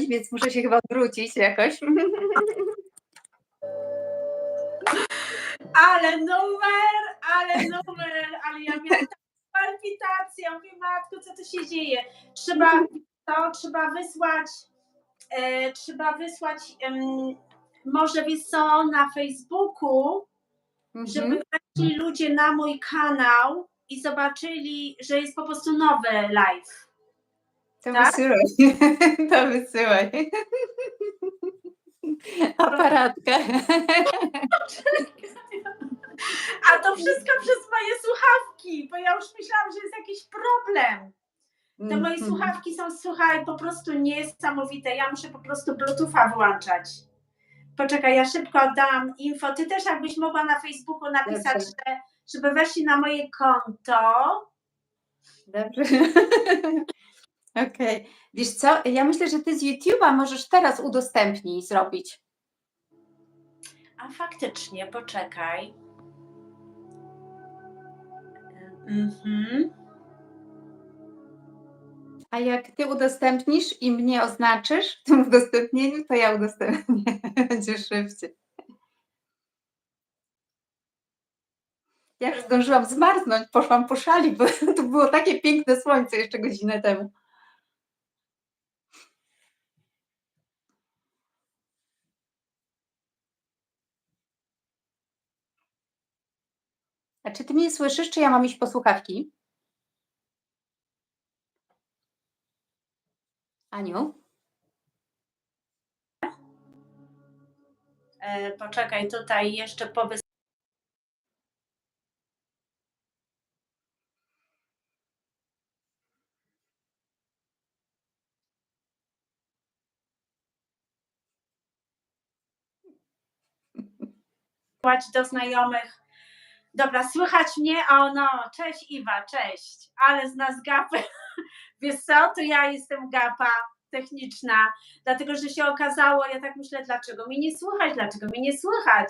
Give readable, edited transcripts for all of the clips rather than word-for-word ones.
więc muszę się chyba odwrócić jakoś. Ale numer, ale ja miałam taką palpitację, mówię, matko, co tu się dzieje? Trzeba wysłać, może wiesz co, na Facebooku, żeby weszli ludzie na mój kanał i zobaczyli, że jest po prostu nowy live. To tak? wysyłaj. Aparatka. A to wszystko przez moje słuchawki, bo ja już myślałam, że jest jakiś problem. Te moje słuchawki są, słuchaj, po prostu niesamowite. Ja muszę po prostu Bluetootha włączać. Poczekaj, ja szybko dam info. Ty też jakbyś mogła na Facebooku napisać, żeby weszli na moje konto. Dobrze. Okej. Wiesz co, ja myślę, że ty z YouTube'a możesz teraz udostępnij zrobić. A faktycznie, poczekaj. A jak ty udostępnisz i mnie oznaczysz w tym udostępnieniu, to ja udostępnię. Będzie szybciej. Ja już zdążyłam zmarznąć, poszłam po szali, bo tu było takie piękne słońce jeszcze godzinę temu. A czy ty mnie słyszysz, czy ja mam iść po słuchawki? Aniu? Poczekaj, tutaj jeszcze do znajomych. Dobra, słychać mnie? O no, cześć Iwa, cześć. Ale z nas gapy. Wiesz co, to ja jestem gapa techniczna, dlatego że się okazało, ja tak myślę, dlaczego mnie nie słychać?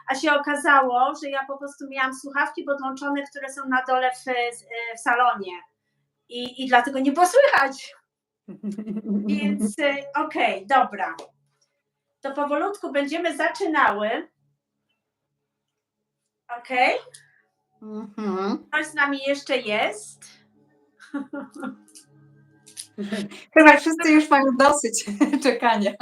A się okazało, że ja po prostu miałam słuchawki podłączone, które są na dole w salonie i dlatego nie było słychać. Więc okej, dobra. To powolutku będziemy zaczynały. Okej? Ktoś z nami jeszcze jest? Chyba wszyscy już mają dosyć czekania.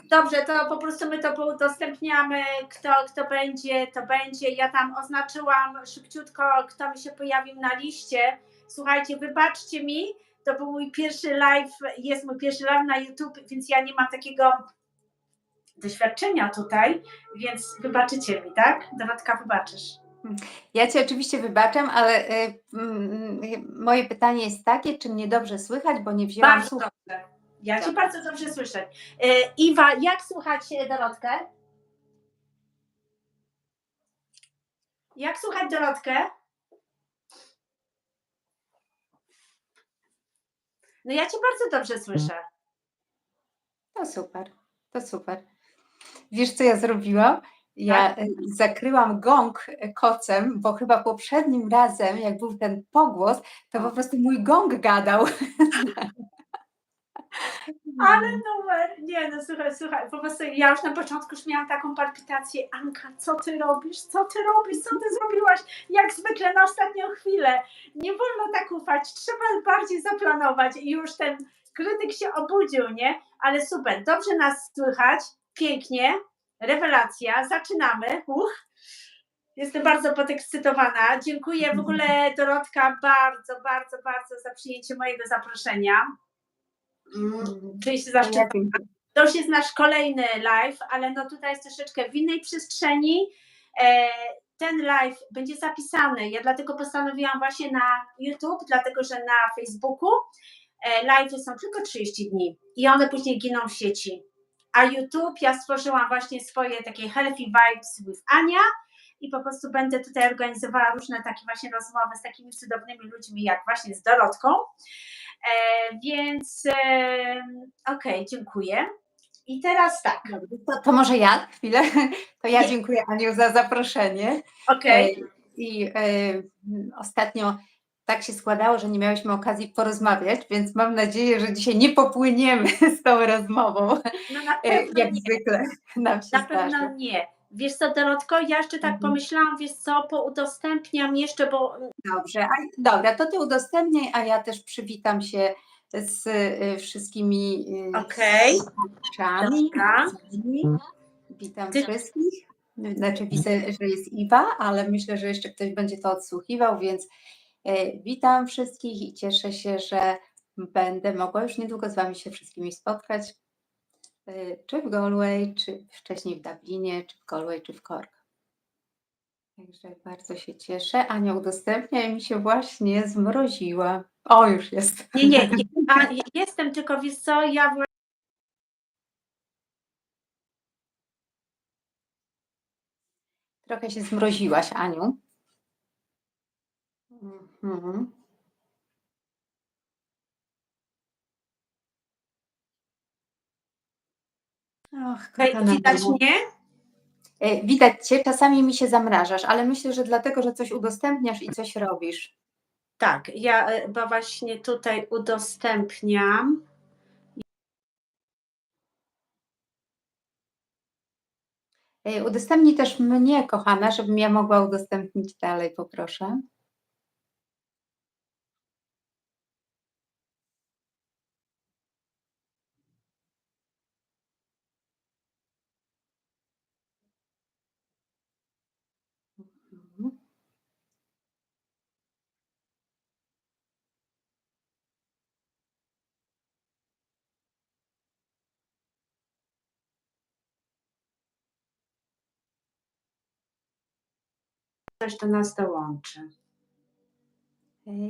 Dobrze, to po prostu my to udostępniamy, kto będzie, to będzie. Ja tam oznaczyłam szybciutko, kto mi się pojawił na liście. Słuchajcie, wybaczcie mi, to był mój pierwszy live, jest mój pierwszy live na YouTube, więc ja nie mam takiego doświadczenia tutaj, więc wybaczycie mi, tak? Dorotka, wybaczysz. Ja Cię oczywiście wybaczam, ale moje pytanie jest takie, czy mnie dobrze słychać, bo nie wzięłam Bardzo dobrze. Ja Cię bardzo dobrze słyszę. Iwa, jak słuchać Dorotkę? Jak słuchać Dorotkę? No ja Cię bardzo dobrze słyszę. To super. Wiesz, co ja zrobiłam? Ja zakryłam gong kocem, bo chyba poprzednim razem, jak był ten pogłos, to po prostu mój gong gadał. Ale numer, nie no słuchaj, po prostu ja już na początku już miałam taką palpitację. Anka, co ty robisz, co ty zrobiłaś, jak zwykle na ostatnią chwilę, nie wolno tak ufać, trzeba bardziej zaplanować i już ten krytyk się obudził, nie? Ale super, dobrze nas słychać, pięknie, rewelacja, zaczynamy, Jestem bardzo podekscytowana, dziękuję w ogóle Dorotka bardzo za przyjęcie mojego zaproszenia. Czuję się zaszczycona. To już jest nasz kolejny live, ale no tutaj jest troszeczkę w innej przestrzeni. Ten live będzie zapisany. Ja dlatego postanowiłam właśnie na YouTube, dlatego że na Facebooku live'y są tylko 30 dni i one później giną w sieci. A YouTube ja stworzyłam właśnie swoje takie healthy vibes with Ania i po prostu będę tutaj organizowała różne takie właśnie rozmowy z takimi cudownymi ludźmi jak właśnie z Dorotką. Więc okej, dziękuję. I teraz tak. To może ja chwilę. To ja dziękuję Aniu za zaproszenie. Okej. I ostatnio tak się składało, że nie miałyśmy okazji porozmawiać, więc mam nadzieję, że dzisiaj nie popłyniemy z tą rozmową. No na pewno Jak nie. zwykle nam się Na zdarza. pewno nie. Wiesz co, Dorotko, ja jeszcze tak pomyślałam, wiesz co, poudostępniam jeszcze, bo Dobrze, dobra, to ty udostępniaj, a ja też przywitam się z wszystkimi okej, słuchaczami. dobra. Witam Ty- wszystkich. Znaczy widzę, że jest Iwa, ale myślę, że jeszcze ktoś będzie to odsłuchiwał, więc witam wszystkich i cieszę się, że będę mogła już niedługo z Wami się wszystkimi spotkać, czy w Galway, czy wcześniej w Dublinie, czy w Galway, czy w Cork. Także bardzo się cieszę. Ania udostępnia i mi się właśnie zmroziła. O, już jest. Nie, jestem, tylko wiesz co, ja Trochę się zmroziłaś, Aniu. Mhm. Och, kochana widać Aniu. mnie? Widać Cię, czasami mi się zamrażasz, ale myślę, że dlatego, że coś udostępniasz i coś robisz. Tak, ja bo właśnie tutaj udostępniam. Udostępnij też mnie, kochana, żebym ja mogła udostępnić dalej, poproszę. Mhm. Ktoś do nas dołączy.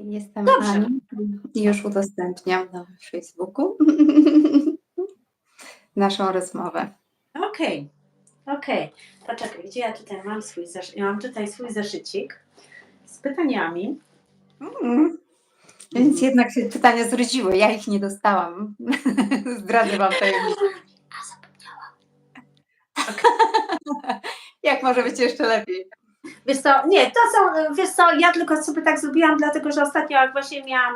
Jestem Dobrze. Aniu i już udostępniam na Facebooku naszą rozmowę. Okej. Poczekaj, gdzie ja tutaj mam swój zeszyt? Ja mam tutaj swój zeszycik z pytaniami. Więc jednak się pytania zrodziły. Ja ich nie dostałam. Zdradzę Wam tajemnicę. A zapomniałam. Jak może być jeszcze lepiej? Wiesz co, nie, to są, wiesz co, ja tylko sobie tak zrobiłam, dlatego że ostatnio jak właśnie miałam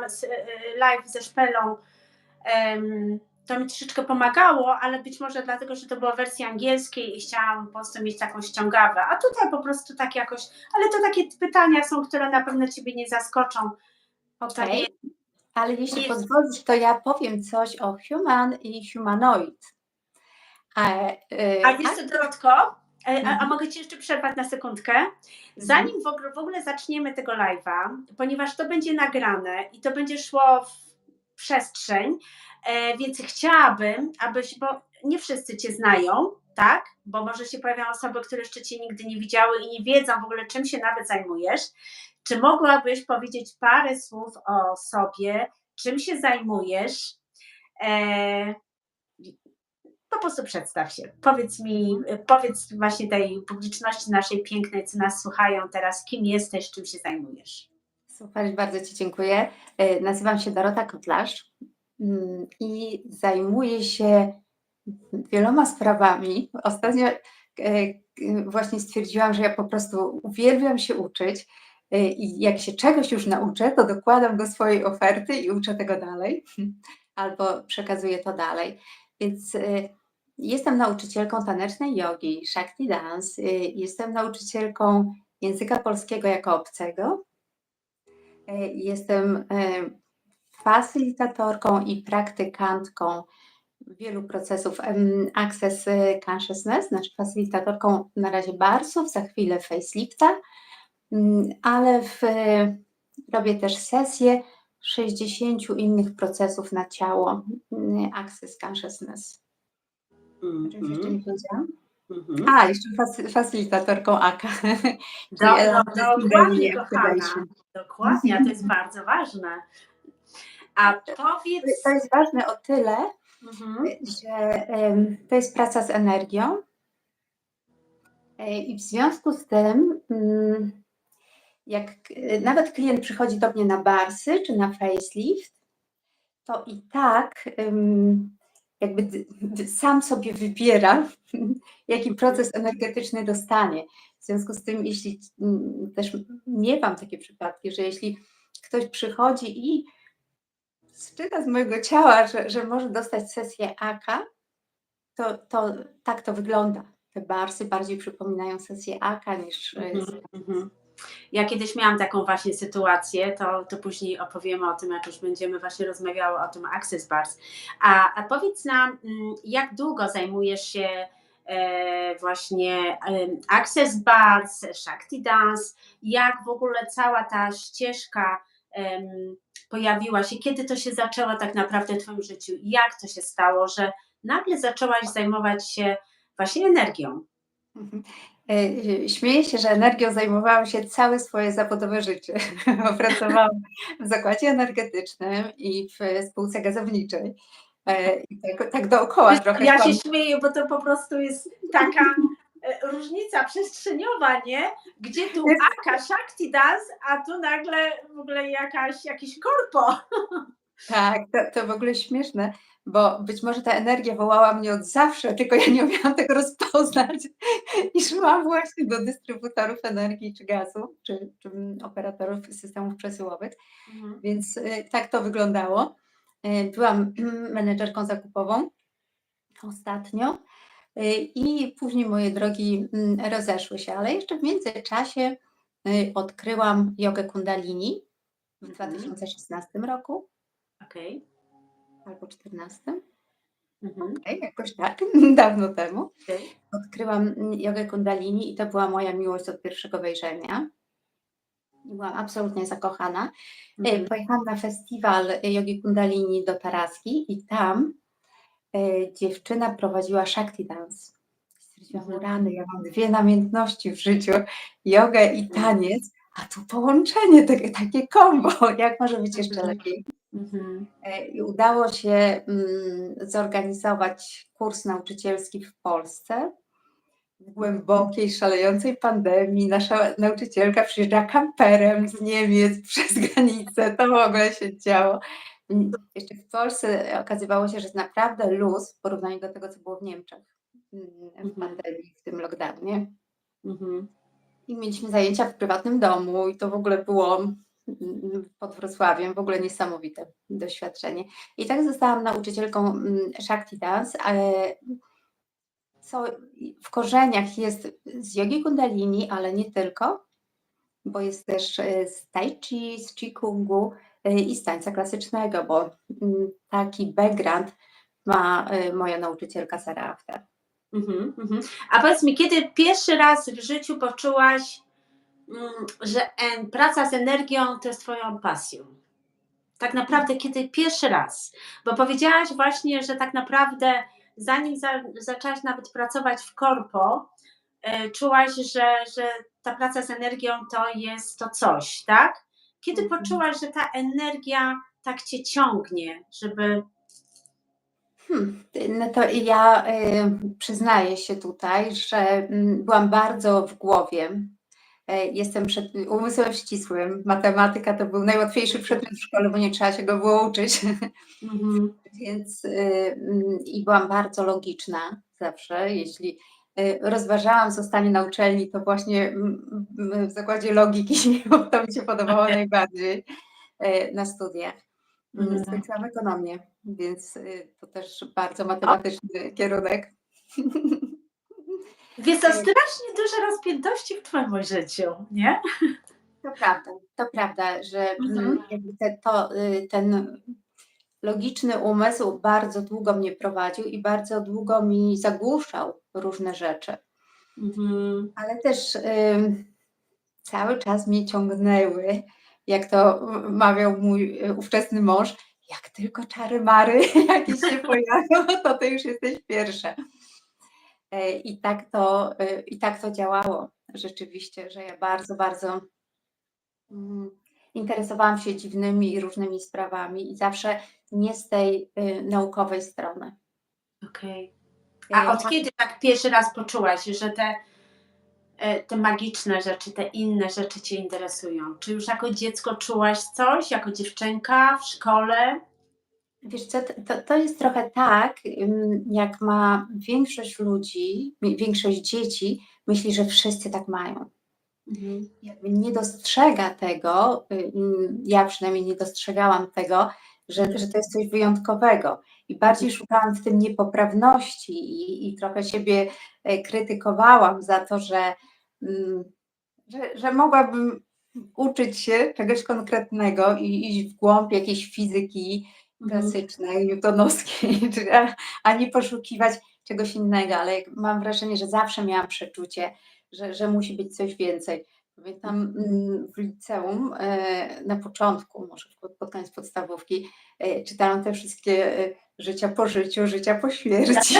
live ze Szpelą, to mi troszeczkę pomagało, ale być może dlatego, że to była wersja angielskiej i chciałam po prostu mieć taką ściągawę, a tutaj po prostu tak jakoś, ale to takie pytania są, które na pewno Ciebie nie zaskoczą. Okej, ale jeśli pozwolisz, to ja powiem coś o human i humanoid. A wiesz co, Dorotko, a mogę Ci jeszcze przerwać na sekundkę? Zanim w ogóle zaczniemy tego live'a, ponieważ to będzie nagrane i to będzie szło w przestrzeń, więc chciałabym, abyś, bo nie wszyscy Cię znają, tak? Bo może się pojawią osoby, które jeszcze Cię nigdy nie widziały i nie wiedzą w ogóle, czym się nawet zajmujesz. Czy mogłabyś powiedzieć parę słów o sobie, czym się zajmujesz? Po prostu przedstaw się. Powiedz właśnie tej publiczności naszej pięknej, co nas słuchają teraz, kim jesteś, czym się zajmujesz. Super, bardzo Ci dziękuję. Nazywam się Dorota Kotlarz i zajmuję się wieloma sprawami. Ostatnio właśnie stwierdziłam, że ja po prostu uwielbiam się uczyć i jak się czegoś już nauczę, to dokładam do swojej oferty i uczę tego dalej albo przekazuję to dalej. Więc jestem nauczycielką tanecznej jogi, Shakti Dance, jestem nauczycielką języka polskiego jako obcego, jestem facylitatorką i praktykantką wielu procesów Access Consciousness, znaczy facylitatorką na razie barsów, za chwilę facelifta, ale robię też sesje 60 innych procesów na ciało Access Consciousness. O czymś jeszcze nie powiedziałam? A, jeszcze facylitatorką AKA. Dokładnie, kochana. Dokładnie, a to jest bardzo ważne. A powiedz... To jest ważne o tyle, że to jest praca z energią i w związku z tym, jak nawet klient przychodzi do mnie na barsy czy na facelift, to i tak jakby sam sobie wybiera, jaki proces energetyczny dostanie. W związku z tym, jeśli też miewam takie przypadki, że jeśli ktoś przychodzi i zczyta z mojego ciała, że może dostać sesję AK, to tak to wygląda. Te barsy bardziej przypominają sesję AK niż Mhm. Ja kiedyś miałam taką właśnie sytuację, to później opowiemy o tym, jak już będziemy właśnie rozmawiały o tym Access Bars. A powiedz nam, jak długo zajmujesz się właśnie Access Bars, Shakti Dance, jak w ogóle cała ta ścieżka pojawiła się, kiedy to się zaczęło tak naprawdę w Twoim życiu, jak to się stało, że nagle zaczęłaś zajmować się właśnie energią? Mhm. Śmieję się, że energią zajmowałam się całe swoje zawodowe życie. Pracowałam w zakładzie energetycznym i w spółce gazowniczej. I tak dookoła trochę Ja się szłam. śmieję, bo to po prostu jest taka różnica przestrzeniowa, nie? Gdzie tu Aka Shakti Dance, a tu nagle w ogóle jakiś korpo. Tak, to w ogóle śmieszne, bo być może ta energia wołała mnie od zawsze, tylko ja nie umiałam tego rozpoznać i szłam właśnie do dystrybutorów energii czy gazu, czy operatorów systemów przesyłowych, Mhm. więc tak to wyglądało. Byłam menedżerką zakupową ostatnio i później moje drogi rozeszły się, ale jeszcze w międzyczasie odkryłam jogę kundalini w 2016 roku Okej. albo 14. Mhm. Okej, jakoś tak, dawno temu. Okej. Odkryłam jogę kundalini i to była moja miłość od pierwszego wejrzenia. Byłam absolutnie zakochana. Mhm. Pojechałam na festiwal jogi kundalini do Taraski i tam dziewczyna prowadziła Shakti Dance. Stwierdziłam, Mhm. rany, ja mam dwie namiętności w życiu, jogę i taniec, a tu połączenie, takie kombo, jak może być jeszcze lepiej? Mhm. I udało się zorganizować kurs nauczycielski w Polsce. W głębokiej, szalejącej pandemii nasza nauczycielka przyjeżdża kamperem z Niemiec przez granicę. To w ogóle się działo. Jeszcze w Polsce okazywało się, że jest naprawdę luz w porównaniu do tego, co było w Niemczech w Mhm. pandemii, w tym lockdownie. Mhm. I mieliśmy zajęcia w prywatnym domu i to w ogóle było pod Wrocławiem, w ogóle niesamowite doświadczenie. I tak zostałam nauczycielką Shakti Dance, ale co w korzeniach jest z jogi kundalini, ale nie tylko, bo jest też z tai chi, z Qigong'u i z tańca klasycznego, bo taki background ma moja nauczycielka Sara After. Mhm. Mhm. A powiedz mi, kiedy pierwszy raz w życiu poczułaś, że praca z energią to jest Twoją pasją? Tak naprawdę, kiedy pierwszy raz? Bo powiedziałaś właśnie, że tak naprawdę zanim zaczęłaś nawet pracować w korpo, czułaś, że ta praca z energią to jest to coś, tak? Kiedy poczułaś, że ta energia tak Cię ciągnie, żeby... No to ja przyznaję się tutaj, że byłam bardzo w głowie. Jestem umysłem ścisłym. Matematyka to był najłatwiejszy przedmiot w szkole, bo nie trzeba się go było uczyć. Mhm. Więc i byłam bardzo logiczna zawsze. Jeśli rozważałam zostanie na uczelni, to właśnie w zakładzie logiki, bo to mi się podobało najbardziej na studiach. Mhm. Skończyłam ekonomię, więc to też bardzo matematyczny kierunek. Jest to strasznie duże rozpiętości w Twoim życiu, nie? To prawda, że Mhm. jakby ten logiczny umysł bardzo długo mnie prowadził i bardzo długo mi zagłuszał różne rzeczy, Mhm. ale też cały czas mnie ciągnęły, jak to mawiał mój ówczesny mąż, jak tylko czary-mary jakieś się pojawią, to ty już jesteś pierwsza. I tak to działało rzeczywiście, że ja bardzo, bardzo interesowałam się dziwnymi i różnymi sprawami i zawsze nie z tej naukowej strony. Okej. A od Tak, kiedy tak pierwszy raz poczułaś, że te magiczne rzeczy, te inne rzeczy Cię interesują? Czy już jako dziecko czułaś coś, jako dziewczynka w szkole? wiesz co, to jest trochę tak, jak ma większość ludzi, większość dzieci myśli, że wszyscy tak mają. jakby nie dostrzega tego, ja przynajmniej nie dostrzegałam tego, że to jest coś wyjątkowego i bardziej szukałam w tym niepoprawności i trochę siebie krytykowałam za to, że mogłabym uczyć się czegoś konkretnego i iść w głąb jakiejś fizyki klasycznej, newtonowskiej, a nie poszukiwać czegoś innego, ale mam wrażenie, że zawsze miałam przeczucie, że musi być coś więcej. Pamiętam w liceum na początku, może pod koniec podstawówki, czytałam te wszystkie życia po życiu, życia po śmierci.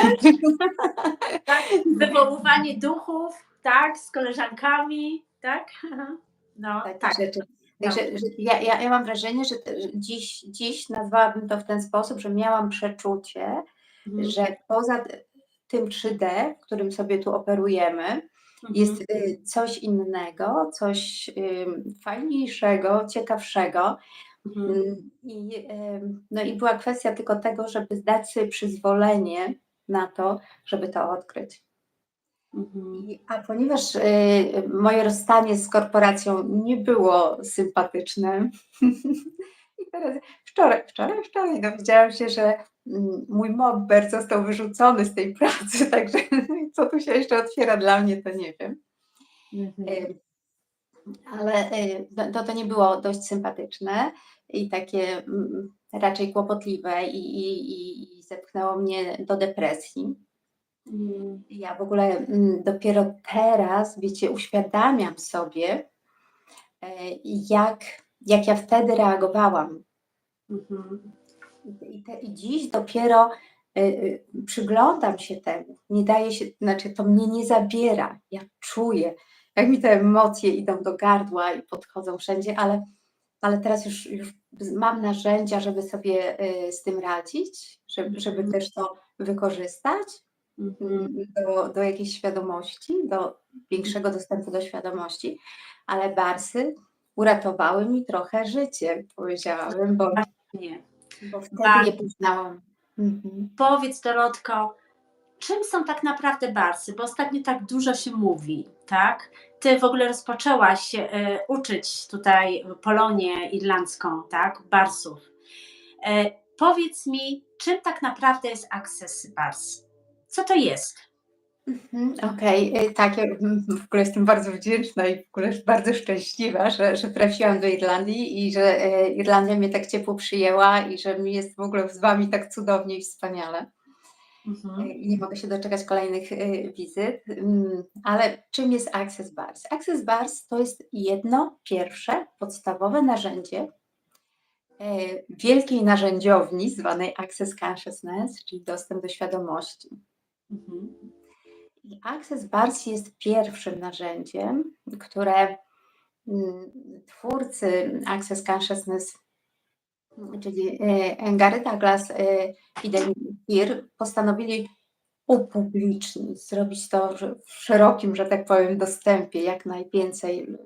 Tak, wywoływanie duchów, tak, z koleżankami, tak? No, Takie tak. rzeczy. No. Także ja mam wrażenie, że dziś nazwałabym to w ten sposób, że miałam przeczucie, że poza tym 3D, w którym sobie tu operujemy, jest coś innego, coś fajniejszego, ciekawszego. No i była kwestia tylko tego, żeby dać sobie przyzwolenie na to, żeby to odkryć. A ponieważ moje rozstanie z korporacją nie było sympatyczne i teraz wczoraj dowiedziałam się, że mój mobber został wyrzucony z tej pracy, także co tu się jeszcze otwiera dla mnie, to nie wiem. Ale to nie było dość sympatyczne i takie raczej kłopotliwe i zepchnęło mnie do depresji. Ja w ogóle dopiero teraz, wiecie, uświadamiam sobie, jak ja wtedy reagowałam. I dziś dopiero przyglądam się temu. Nie daje się, znaczy to mnie nie zabiera. Ja czuję, jak mi te emocje idą do gardła i podchodzą wszędzie, ale teraz już mam narzędzia, żeby sobie z tym radzić, żeby też to wykorzystać. Do jakiejś świadomości, do większego dostępu do świadomości, ale barsy uratowały mi trochę życie, powiedziałabym, bo wtedy je poznałam. Powiedz, Dorotko, czym są tak naprawdę barsy? Bo ostatnio tak dużo się mówi, tak? Ty w ogóle rozpoczęłaś uczyć tutaj Polonię irlandzką, tak? Barsów. Powiedz mi, czym tak naprawdę jest Access Bars? Co to jest? Okej, tak, ja w ogóle jestem bardzo wdzięczna i w ogóle bardzo szczęśliwa, że trafiłam do Irlandii i że Irlandia mnie tak ciepło przyjęła i że mi jest w ogóle z Wami tak cudownie i wspaniale. I nie mogę się doczekać kolejnych wizyt. Ale czym jest Access Bars? Access Bars to jest jedno, pierwsze, podstawowe narzędzie wielkiej narzędziowni zwanej Access Consciousness, czyli dostęp do świadomości. I Access Bars jest pierwszym narzędziem, które twórcy Access Consciousness, czyli Gary Douglas i David Peer, postanowili upublicznić, zrobić to w szerokim, że tak powiem, dostępie, jak najwięcej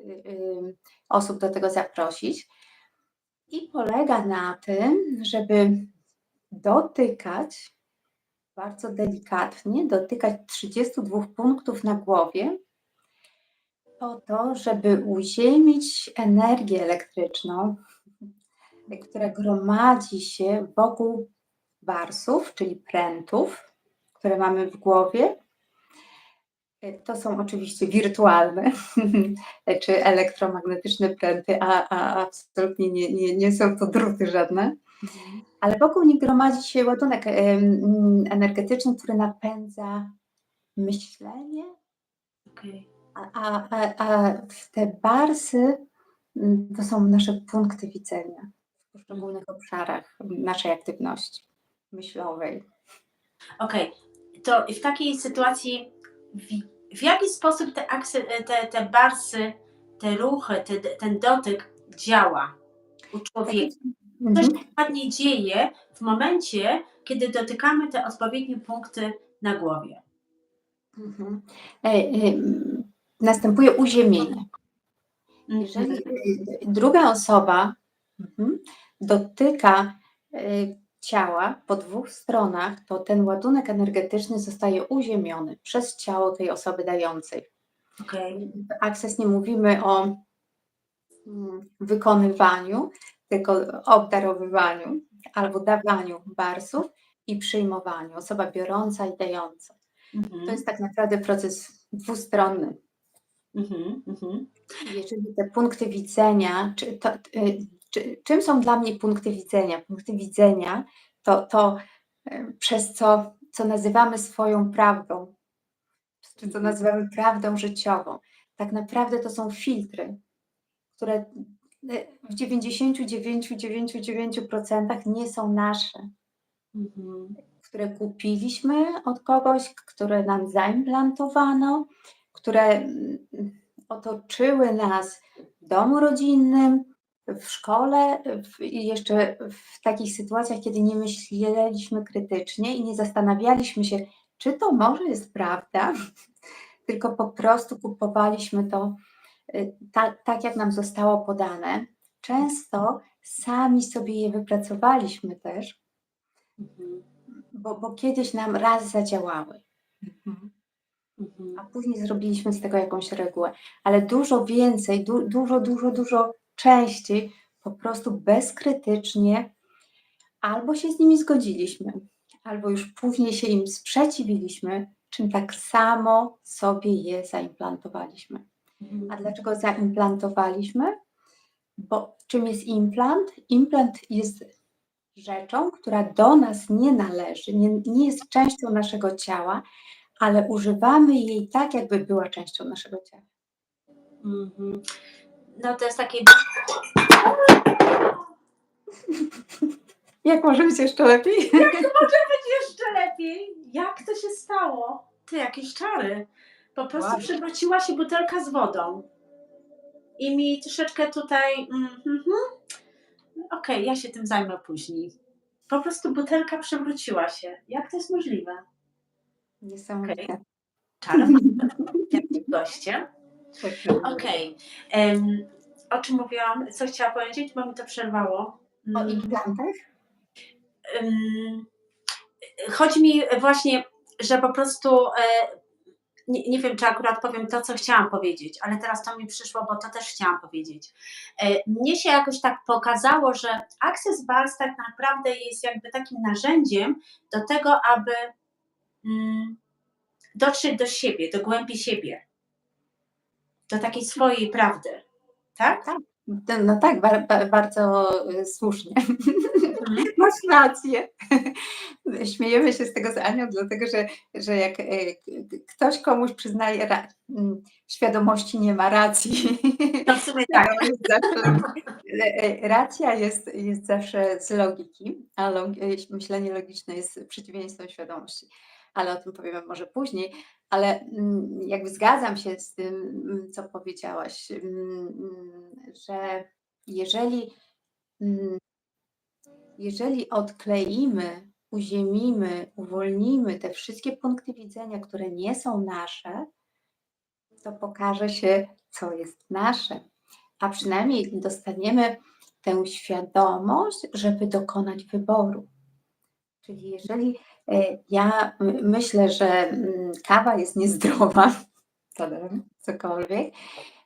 osób do tego zaprosić. I polega na tym, żeby dotykać bardzo delikatnie, dotykać 32 punktów na głowie, po to, żeby uziemić energię elektryczną, która gromadzi się wokół barsów, czyli prętów, które mamy w głowie. To są oczywiście wirtualne czy elektromagnetyczne pręty, a absolutnie nie są to druty żadne. Ale wokół nich gromadzi się ładunek energetyczny, który napędza myślenie. A te barsy to są nasze punkty widzenia w poszczególnych obszarach naszej aktywności myślowej. Okej, to w takiej sytuacji w jaki sposób te barsy, te ruchy, ten dotyk działa u człowieka? Co się dokładnie dzieje w momencie, kiedy dotykamy te odpowiednie punkty na głowie? Następuje uziemienie. Jeżeli druga osoba dotyka ciała po dwóch stronach, to ten ładunek energetyczny zostaje uziemiony przez ciało tej osoby dającej. Okej. W Access nie mówimy o wykonywaniu, tylko obdarowywaniu albo dawaniu barsów i przyjmowaniu. Osoba biorąca i dająca. To jest tak naprawdę proces dwustronny. Jeżeli te punkty widzenia, czym są dla mnie punkty widzenia? Punkty widzenia to przez co nazywamy swoją prawdą, czy co nazywamy prawdą życiową. Tak naprawdę to są filtry, które w 99,99% nie są nasze, które kupiliśmy od kogoś, które nam zaimplantowano, które otoczyły nas w domu rodzinnym, w szkole i jeszcze w takich sytuacjach, kiedy nie myśleliśmy krytycznie i nie zastanawialiśmy się, czy to może jest prawda, tylko po prostu kupowaliśmy to tak, jak nam zostało podane. Często sami sobie je wypracowaliśmy też, bo kiedyś nam raz zadziałały. A później zrobiliśmy z tego jakąś regułę, ale dużo więcej, dużo częściej po prostu bezkrytycznie albo się z nimi zgodziliśmy, albo już później się im sprzeciwiliśmy, czym tak samo sobie je zaimplantowaliśmy. A dlaczego zaimplantowaliśmy? Bo czym jest implant? Implant jest rzeczą, która do nas nie należy, nie jest częścią naszego ciała, ale używamy jej tak, jakby była częścią naszego ciała. No to jest takie... Jak może być jeszcze lepiej? Jak to może być jeszcze lepiej? Jak to się stało? Ty, jakieś czary. Po prostu Wow. przewróciła się butelka z wodą. I mi troszeczkę tutaj... Okej, ja się tym zajmę później. Po prostu butelka przewróciła się. Jak to jest możliwe? Niesamowite. Czarownice. Jakie goście. Okej. O czym mówiłam? Co chciałam powiedzieć? Bo mi to przerwało. O implantach? Chodzi mi właśnie, że po prostu nie wiem, czy akurat powiem to, co chciałam powiedzieć, ale teraz to mi przyszło, bo to też chciałam powiedzieć. Mnie się jakoś tak pokazało, że Access Bars tak naprawdę jest jakby takim narzędziem do tego, aby dotrzeć do siebie, do głębi siebie, do takiej swojej prawdy, tak? Tak. No tak, bardzo słusznie. Masz rację. Śmiejemy się z tego z Anią, dlatego że jak ktoś komuś przyznaje świadomości, nie ma racji. No w sumie tak. Racja jest zawsze z logiki, a myślenie logiczne jest przeciwieństwem świadomości. Ale o tym powiemy może później. Ale jakby zgadzam się z tym, co powiedziałaś, że jeżeli odkleimy, uziemimy, uwolnimy te wszystkie punkty widzenia, które nie są nasze, to pokaże się, co jest nasze. A przynajmniej dostaniemy tę świadomość, żeby dokonać wyboru. Czyli jeżeli ja myślę, że kawa jest niezdrowa, cokolwiek,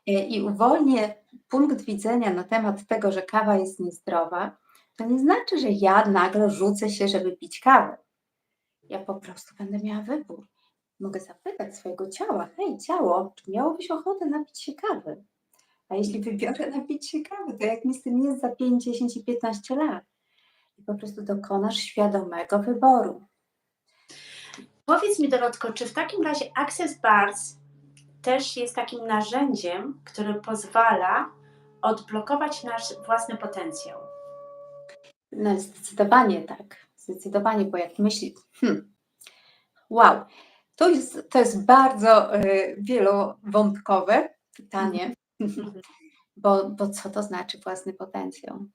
i uwolnię punkt widzenia na temat tego, że kawa jest niezdrowa, to nie znaczy, że ja nagle rzucę się, żeby pić kawę. Ja po prostu będę miała wybór. Mogę zapytać swojego ciała: hej, ciało, czy miałobyś ochotę napić się kawy? A jeśli wybiorę napić się kawy, to jak mi z tym jest za 5, 10 i 15 lat? I po prostu dokonasz świadomego wyboru. Powiedz mi, Dorotko, czy w takim razie Access Bars też jest takim narzędziem, które pozwala odblokować nasz własny potencjał? No zdecydowanie tak. Zdecydowanie, bo jak myślisz, wow, to jest bardzo wielowątkowe pytanie, bo co to znaczy własny potencjał?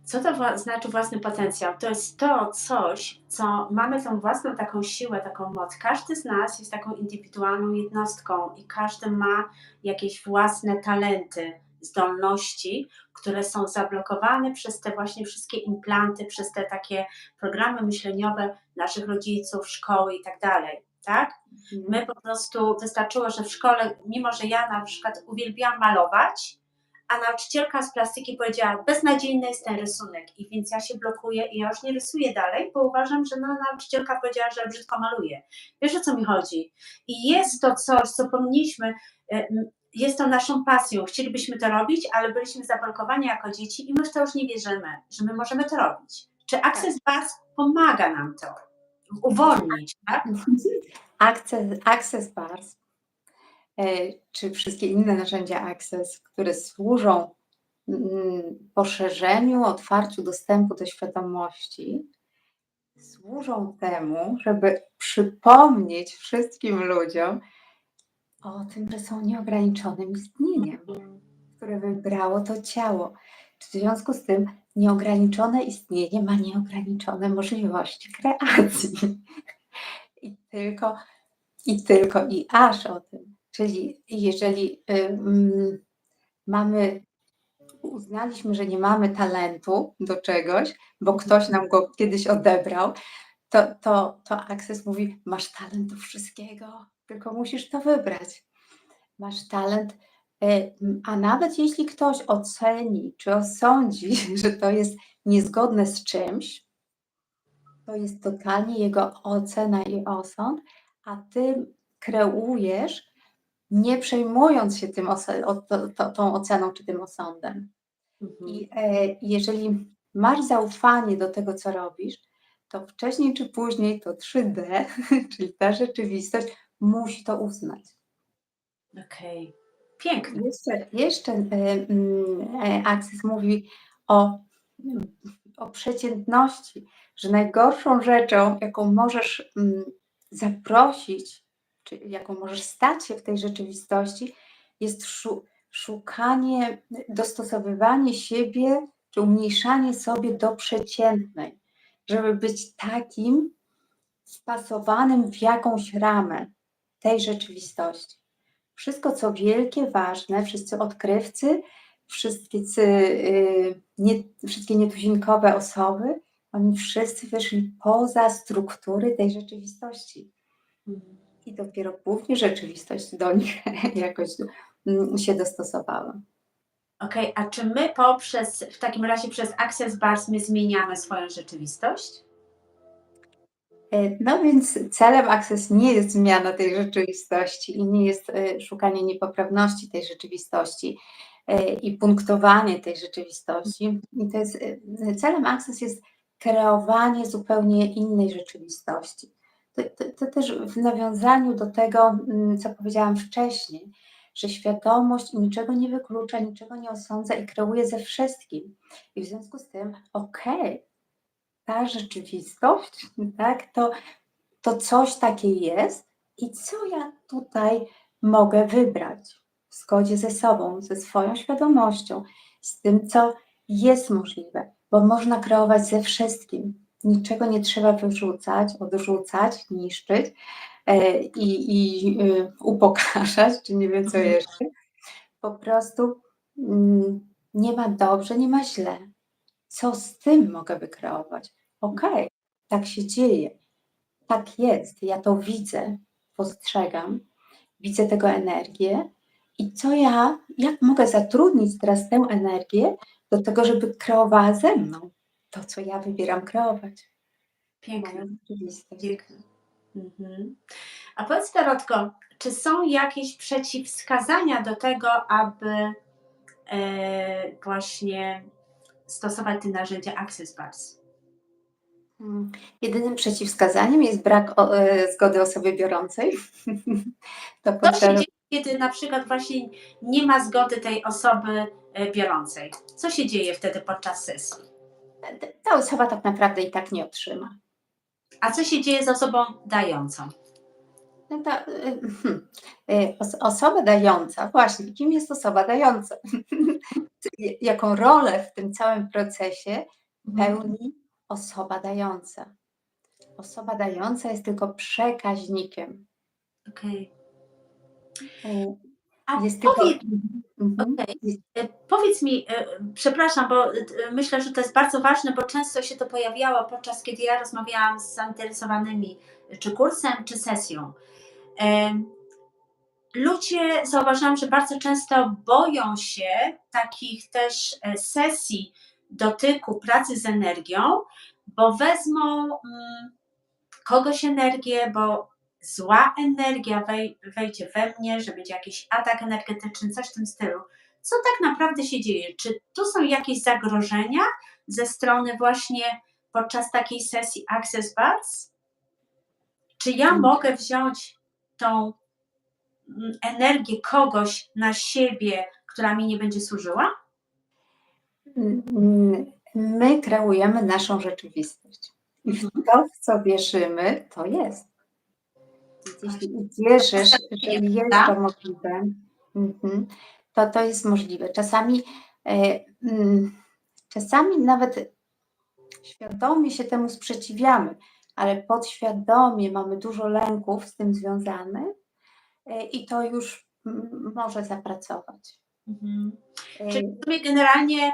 Co to znaczy własny potencjał? To jest to coś, co mamy tą własną taką siłę, taką moc. Każdy z nas jest taką indywidualną jednostką i każdy ma jakieś własne talenty, zdolności, które są zablokowane przez te właśnie wszystkie implanty, przez te takie programy myśleniowe naszych rodziców, szkoły i tak dalej. tak? My po prostu wystarczyło, że w szkole, mimo że ja na przykład uwielbiałam malować, a nauczycielka z plastyki powiedziała, beznadziejny jest ten rysunek, i więc ja się blokuję i ja już nie rysuję dalej, bo uważam, że nauczycielka powiedziała, że brzydko maluję. Wiesz, o co mi chodzi? I jest to coś, co powinniśmy, jest to naszą pasją, chcielibyśmy to robić, ale byliśmy zablokowani jako dzieci i my w to już nie wierzymy, że my możemy to robić. Czy Access Bars pomaga nam to uwolnić, tak? Access Bars, czy wszystkie inne narzędzia Access, które służą poszerzeniu, otwarciu dostępu do świadomości, służą temu, żeby przypomnieć wszystkim ludziom o tym, że są nieograniczonym istnieniem, które wybrało to ciało. W związku z tym nieograniczone istnienie ma nieograniczone możliwości kreacji. I aż o tym. Czyli jeżeli uznaliśmy, że nie mamy talentu do czegoś, bo ktoś nam go kiedyś odebrał, to Access mówi, masz talent do wszystkiego, tylko musisz to wybrać. Masz talent, a nawet jeśli ktoś oceni czy osądzi, że to jest niezgodne z czymś, to jest totalnie jego ocena i osąd, a ty kreujesz, nie przejmując się tą oceną czy tym osądem. I jeżeli masz zaufanie do tego, co robisz, to wcześniej czy później to 3D, czyli ta rzeczywistość, musi to uznać. Okej, piękne. Jeszcze Access mówi o przeciętności, że najgorszą rzeczą, jaką możesz zaprosić, czy jaką możesz stać się w tej rzeczywistości, jest szukanie, dostosowywanie siebie, czy umniejszanie sobie do przeciętnej, żeby być takim wpasowanym w jakąś ramę tej rzeczywistości. Wszystko, co wielkie, ważne, wszyscy odkrywcy, wszystkie nietuzinkowe osoby, oni wszyscy wyszli poza struktury tej rzeczywistości. I dopiero później rzeczywistość do nich jakoś się dostosowała. Okej, a czy my w takim razie przez Access Bars my zmieniamy swoją rzeczywistość? No więc celem Access nie jest zmiana tej rzeczywistości i nie jest szukanie niepoprawności tej rzeczywistości i punktowanie tej rzeczywistości. I to jest, celem Access jest kreowanie zupełnie innej rzeczywistości. To też w nawiązaniu do tego, co powiedziałam wcześniej, że świadomość niczego nie wyklucza, niczego nie osądza i kreuje ze wszystkim. I w związku z tym, ta rzeczywistość, tak, to coś takie jest i co ja tutaj mogę wybrać w zgodzie ze sobą, ze swoją świadomością, z tym, co jest możliwe, bo można kreować ze wszystkim. Niczego nie trzeba wyrzucać, odrzucać, niszczyć i upokarzać, czy nie wiem co jeszcze. Po prostu nie ma dobrze, nie ma źle. Co z tym mogę wykreować? Okej, tak się dzieje. Tak jest, ja to widzę, postrzegam, widzę tego energię i jak mogę zatrudnić teraz tę energię do tego, żeby kreowała ze mną to, co ja wybieram kreować. Piękne, Moją rzeczywistość. piękne. A powiedz, Dorotko, czy są jakieś przeciwwskazania do tego, aby właśnie stosować te narzędzia Access Bars? Jedynym przeciwwskazaniem jest brak zgody osoby biorącej. To Co się powtarzam. dzieje, kiedy na przykład właśnie nie ma zgody tej osoby biorącej? Co się dzieje wtedy podczas sesji? Ta osoba tak naprawdę i tak nie otrzyma. A co się dzieje z osobą dającą? No ta osoba dająca, właśnie, kim jest osoba dająca? Jaką rolę w tym całym procesie pełni osoba dająca? Osoba dająca jest tylko przekaźnikiem. Okej. A jest tylko... powiedz, Mhm. okej, powiedz mi, przepraszam, bo myślę, że to jest bardzo ważne, bo często się to pojawiało podczas kiedy ja rozmawiałam z zainteresowanymi, czy kursem, czy sesją. Ludzie, zauważyłam, że bardzo często boją się takich też sesji dotyku, pracy z energią, bo wezmą kogoś energię, bo zła energia wejdzie we mnie, że będzie jakiś atak energetyczny, coś w tym stylu. Co tak naprawdę się dzieje? Czy tu są jakieś zagrożenia ze strony właśnie podczas takiej sesji Access Bars? Czy ja mogę wziąć tą energię kogoś na siebie, która mi nie będzie służyła? My kreujemy naszą rzeczywistość. I w to, w co wierzymy, to jest. Jeśli wierzysz, że jest to możliwe, to jest możliwe. Czasami nawet świadomie się temu sprzeciwiamy, ale podświadomie mamy dużo lęków z tym związanych i to już może zapracować. Czyli w sumie generalnie,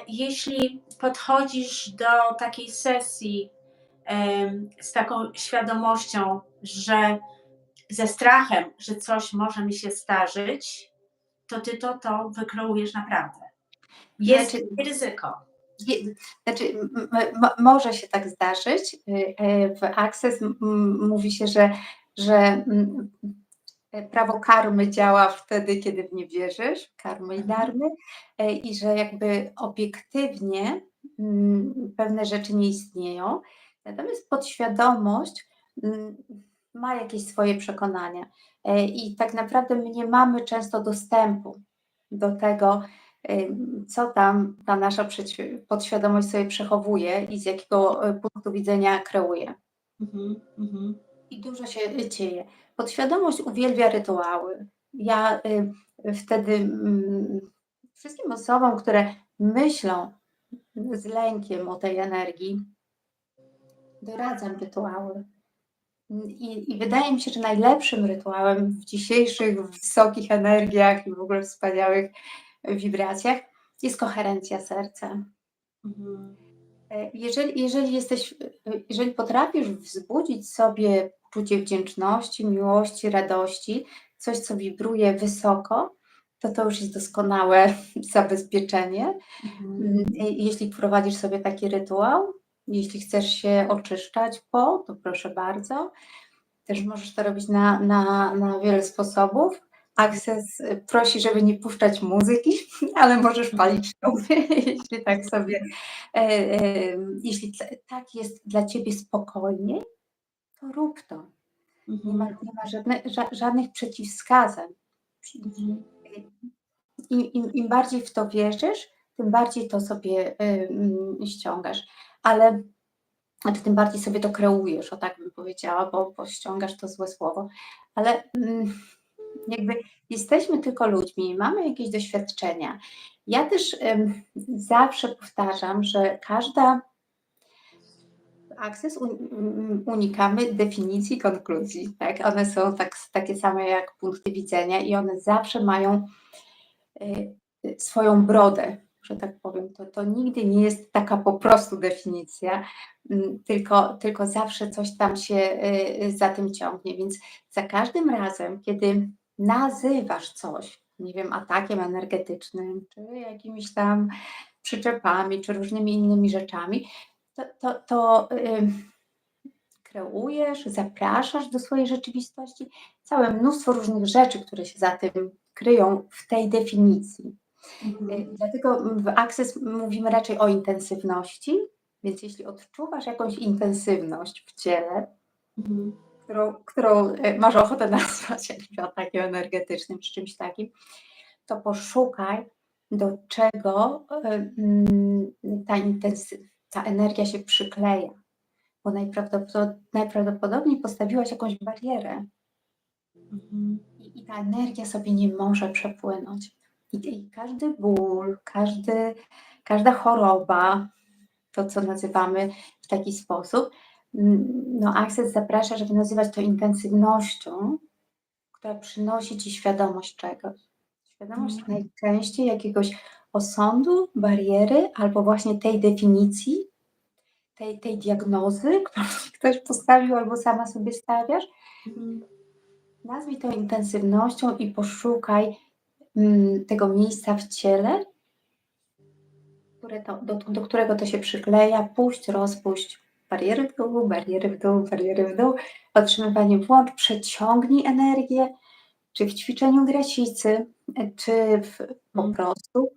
jeśli podchodzisz do takiej sesji z taką świadomością, że ze strachem, że coś może mi się zdarzyć, to ty to wykreujesz naprawdę. Jest Znaczy, ryzyko. Może się tak zdarzyć. W Access mówi się, że prawo karmy działa wtedy, kiedy w nie wierzysz, karmy i darmy, i że jakby obiektywnie pewne rzeczy nie istnieją. Natomiast podświadomość ma jakieś swoje przekonania i tak naprawdę my nie mamy często dostępu do tego, co tam ta nasza podświadomość sobie przechowuje i z jakiego punktu widzenia kreuje. I dużo się dzieje. Podświadomość uwielbia rytuały. Ja wtedy wszystkim osobom, które myślą z lękiem o tej energii, doradzam rytuały. I wydaje mi się, że najlepszym rytuałem w dzisiejszych wysokich energiach i w ogóle wspaniałych wibracjach jest koherencja serca. Jeżeli potrafisz wzbudzić sobie poczucie wdzięczności, miłości, radości, coś, co wibruje wysoko, to już jest doskonałe zabezpieczenie. Jeśli prowadzisz sobie taki rytuał, jeśli chcesz się oczyszczać to proszę bardzo. Też możesz to robić na wiele sposobów. Access prosi, żeby nie puszczać muzyki, ale możesz palić sztuby, jeśli tak sobie, jeśli tak jest dla ciebie spokojniej, to rób to. Nie ma żadnych przeciwwskazań. Im bardziej w to wierzysz, tym bardziej to sobie ściągasz, ale tym bardziej sobie to kreujesz, o tak bym powiedziała, bo ściągasz to złe słowo, ale jakby jesteśmy tylko ludźmi, mamy jakieś doświadczenia. Ja też zawsze powtarzam, że Access unikamy definicji, konkluzji, tak? One są takie same jak punkty widzenia i one zawsze mają swoją brodę, że tak powiem. To nigdy nie jest taka po prostu definicja, tylko zawsze coś tam się za tym ciągnie. Więc za każdym razem, kiedy nazywasz coś, nie wiem, atakiem energetycznym, czy jakimiś tam przyczepami, czy różnymi innymi rzeczami, to kreujesz, zapraszasz do swojej rzeczywistości całe mnóstwo różnych rzeczy, które się za tym kryją w tej definicji. Dlatego w Access mówimy raczej o intensywności, więc jeśli odczuwasz jakąś intensywność w ciele, którą masz ochotę nazwać jakimś atakiem energetycznym czy czymś takim, to poszukaj, do czego ta energia się przykleja, bo najprawdopodobniej postawiłaś jakąś barierę i ta energia sobie nie może przepłynąć. I każdy ból, każda choroba, to co nazywamy w taki sposób, Access zaprasza, żeby nazywać to intensywnością, która przynosi ci świadomość czegoś. Świadomość najczęściej jakiegoś osądu, bariery albo właśnie tej definicji, tej diagnozy, którą ci ktoś postawił albo sama sobie stawiasz. Mhm. Nazwij to intensywnością i poszukaj tego miejsca w ciele, do którego to się przykleja. Puść, rozpuść. Bariery w dół, bariery w dół, bariery w dół. Otrzymywanie włącz, przeciągnij energię, czy w ćwiczeniu grasicy, czy po prostu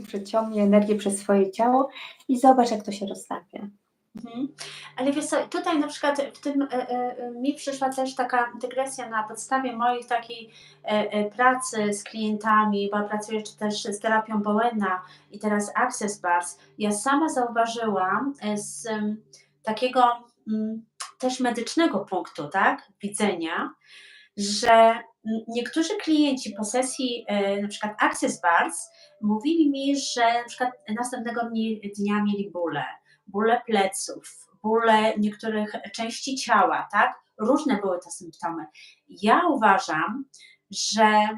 przeciągnij energię przez swoje ciało i zobacz, jak to się roztapia. Ale wiesz co, tutaj na przykład w tym mi przyszła też taka dygresja na podstawie moich takiej pracy z klientami, bo pracuję też z terapią Bowena i teraz Access Bars. Ja sama zauważyłam z takiego też medycznego punktu, tak, widzenia, że niektórzy klienci po sesji na przykład Access Bars mówili mi, że na przykład następnego dnia mieli bóle pleców, bóle niektórych części ciała, tak? Różne były te symptomy. Ja uważam, że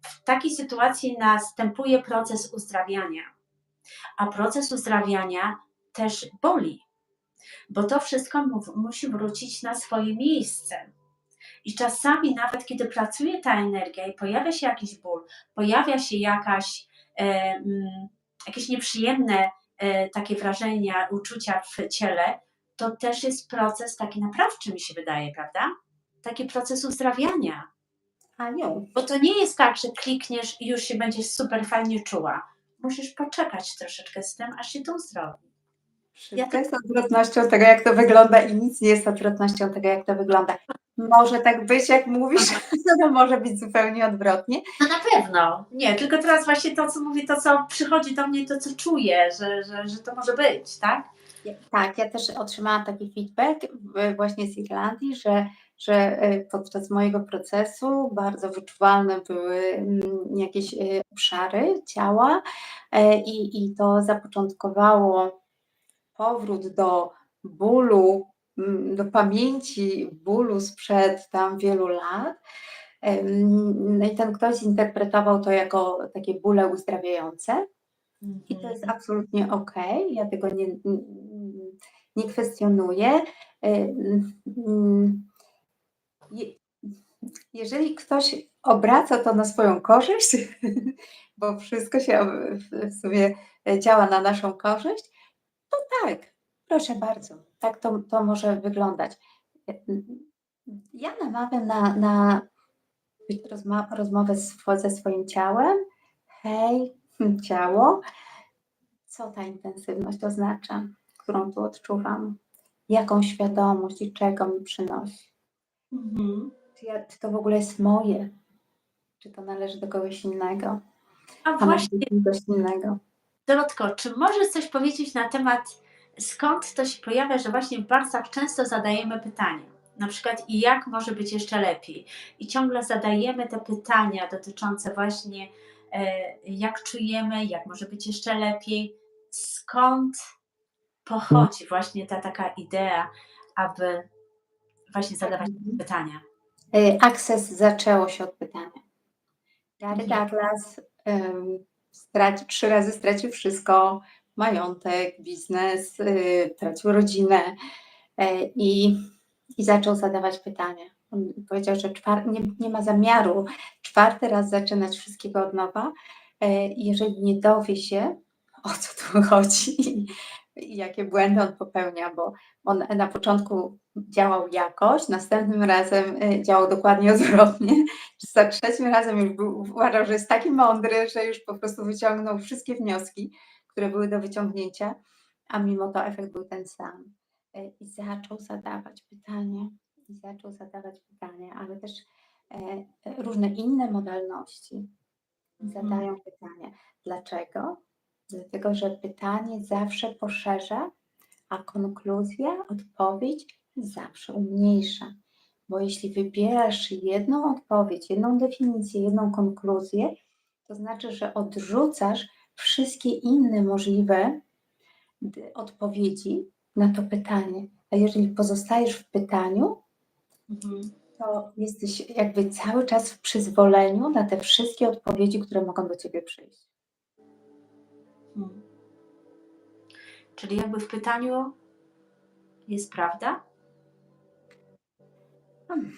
w takiej sytuacji następuje proces uzdrawiania, a proces uzdrawiania też boli, bo to wszystko musi wrócić na swoje miejsce. I czasami nawet kiedy pracuje ta energia i pojawia się jakiś ból, pojawia się jakieś nieprzyjemne takie wrażenia, uczucia w ciele, to też jest proces taki naprawczy, mi się wydaje, prawda? Taki proces uzdrawiania. Anioł. Bo to nie jest tak, że klikniesz i już się będziesz super fajnie czuła. Musisz poczekać troszeczkę z tym, aż się to uzdrowi. Wszystko jest odwrotnością tego, jak to wygląda i nic nie jest odwrotnością tego, jak to wygląda. Może tak być, jak mówisz, no może być zupełnie odwrotnie. No na pewno. Nie, tylko teraz właśnie to, co mówię, to, co przychodzi do mnie, to, co czuję, że to może być, tak? Tak, ja też otrzymałam taki feedback właśnie z Irlandii, że podczas mojego procesu bardzo wyczuwalne były jakieś obszary ciała i to zapoczątkowało powrót do bólu, do pamięci bólu sprzed tam wielu lat. No i ten ktoś zinterpretował to jako takie bóle uzdrawiające. I to jest absolutnie okej. Ja tego nie kwestionuję. Jeżeli ktoś obraca to na swoją korzyść, bo wszystko się w sumie działa na naszą korzyść, to tak, proszę bardzo, tak to może wyglądać. Ja namawiam na rozmowę ze swoim ciałem. Hej, ciało, co ta intensywność oznacza, którą tu odczuwam? Jaką świadomość i czego mi przynosi? Czy to w ogóle jest moje? Czy to należy do kogoś innego? A A może właśnie, kogoś innego? Dorotko, czy możesz coś powiedzieć na temat, skąd to się pojawia, że właśnie w barsach często zadajemy pytania? Na przykład, i jak może być jeszcze lepiej? I ciągle zadajemy te pytania dotyczące właśnie, jak czujemy, jak może być jeszcze lepiej. Skąd pochodzi właśnie ta taka idea, aby właśnie zadawać pytania? Access zaczęło się od pytania. Gary Douglas 3 razy stracił wszystko, majątek, biznes, tracił rodzinę i zaczął zadawać pytania. On powiedział, że nie ma zamiaru 4. raz zaczynać wszystkiego od nowa, jeżeli nie dowie się, o co tu chodzi i jakie błędy on popełnia, bo on na początku działał jakoś, następnym razem działał dokładnie odwrotnie. Za 3. razem już uważał, że jest taki mądry, że już po prostu wyciągnął wszystkie wnioski, które były do wyciągnięcia, a mimo to efekt był ten sam. I zaczął zadawać pytania, ale też różne inne modalności zadają pytania. Dlaczego? Dlatego, że pytanie zawsze poszerza, a konkluzja, odpowiedź zawsze umniejsza. Bo jeśli wybierasz jedną odpowiedź, jedną definicję, jedną konkluzję, to znaczy, że odrzucasz wszystkie inne możliwe odpowiedzi na to pytanie. A jeżeli pozostajesz w pytaniu, to jesteś jakby cały czas w przyzwoleniu na te wszystkie odpowiedzi, które mogą do ciebie przyjść. Hmm. Czyli jakby w pytaniu jest prawda? Hmm.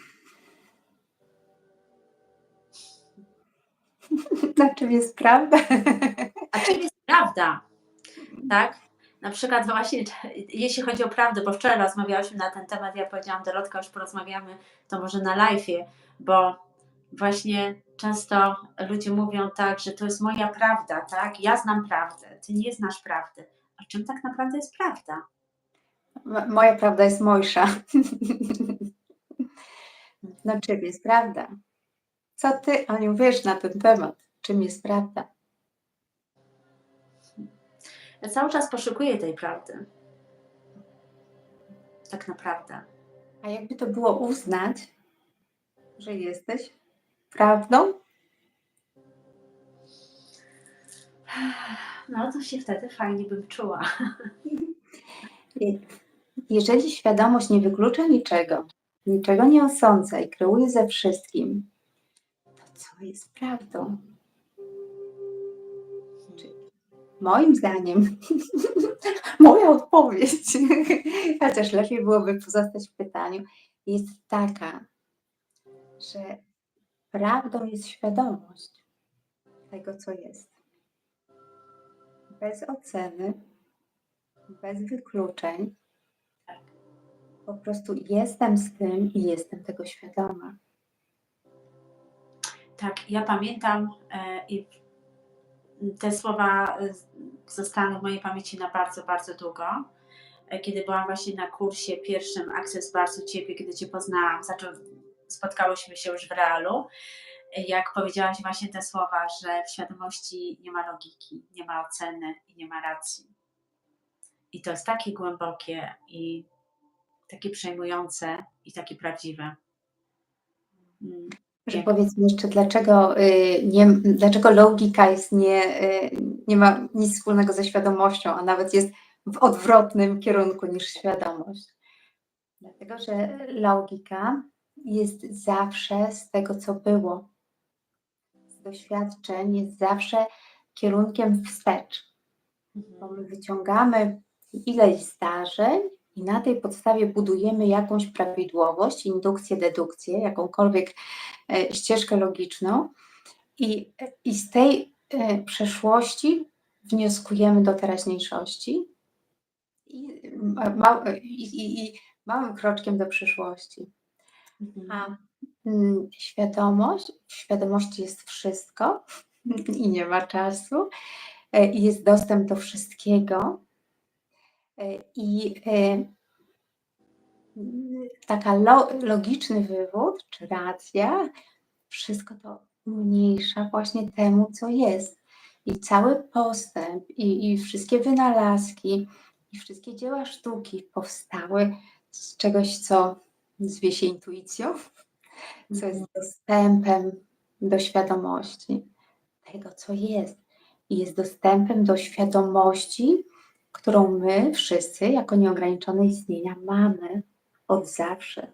Na czym jest prawda? A czym jest prawda? Tak? Na przykład właśnie, jeśli chodzi o prawdę, bo wczoraj rozmawiałyśmy na ten temat, ja powiedziałam, Dorotka, już porozmawiamy, to może na live'ie, bo właśnie często ludzie mówią tak, że to jest moja prawda, tak? Ja znam prawdę, ty nie znasz prawdy. A czym tak naprawdę jest prawda? Moja prawda jest mojsza. Na czym jest prawda? Co ty, Aniu, wiesz na ten temat? Czym jest prawda? Ja cały czas poszukuję tej prawdy. Tak naprawdę. A jakby to było uznać, że jesteś prawdą? No to się wtedy fajnie bym czuła. Jeżeli świadomość nie wyklucza niczego, niczego nie osądza i kreuje ze wszystkim, to co jest prawdą? Moim zdaniem, moja odpowiedź, chociaż lepiej byłoby pozostać w pytaniu, jest taka, że prawdą jest świadomość tego, co jest. Bez oceny, bez wykluczeń. Po prostu jestem z tym i jestem tego świadoma. Tak, ja pamiętam i te słowa zostaną w mojej pamięci na bardzo, bardzo długo. Kiedy byłam właśnie na kursie pierwszym Access Bars u Ciebie, kiedy Cię poznałam, spotkałyśmy się już w realu, jak powiedziałaś właśnie te słowa, że w świadomości nie ma logiki, nie ma oceny i nie ma racji. I to jest takie głębokie i takie przejmujące i takie prawdziwe. Że Jak powiedz mi jeszcze, dlaczego logika nie ma nic wspólnego ze świadomością, a nawet jest w odwrotnym kierunku niż świadomość? Dlatego, że logika jest zawsze z tego, co było. Z doświadczeń jest zawsze kierunkiem wstecz. Bo my wyciągamy ileś zdarzeń i na tej podstawie budujemy jakąś prawidłowość, indukcję, dedukcję, jakąkolwiek ścieżkę logiczną i z tej przeszłości wnioskujemy do teraźniejszości i małym kroczkiem do przyszłości. A w świadomości jest wszystko i nie ma czasu i jest dostęp do wszystkiego i taka logiczny wywód czy racja, wszystko to umniejsza właśnie temu, co jest. I cały postęp, i wszystkie wynalazki, i wszystkie dzieła sztuki powstały z czegoś, co zwie się intuicją, co jest dostępem do świadomości tego, co jest. I jest dostępem do świadomości, którą my wszyscy, jako nieograniczone istnienia, mamy od zawsze.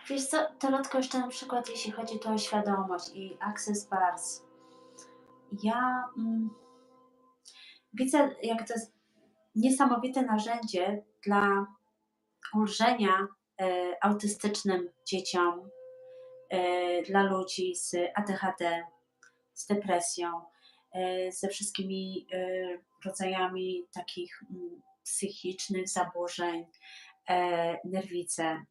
Wiesz co, Dorotko, jeszcze na przykład jeśli chodzi tu o świadomość i Access Bars, ja widzę, jak to jest niesamowite narzędzie dla ulżenia autystycznym dzieciom, dla ludzi z ADHD, z depresją, ze wszystkimi rodzajami takich psychicznych zaburzeń, nerwice.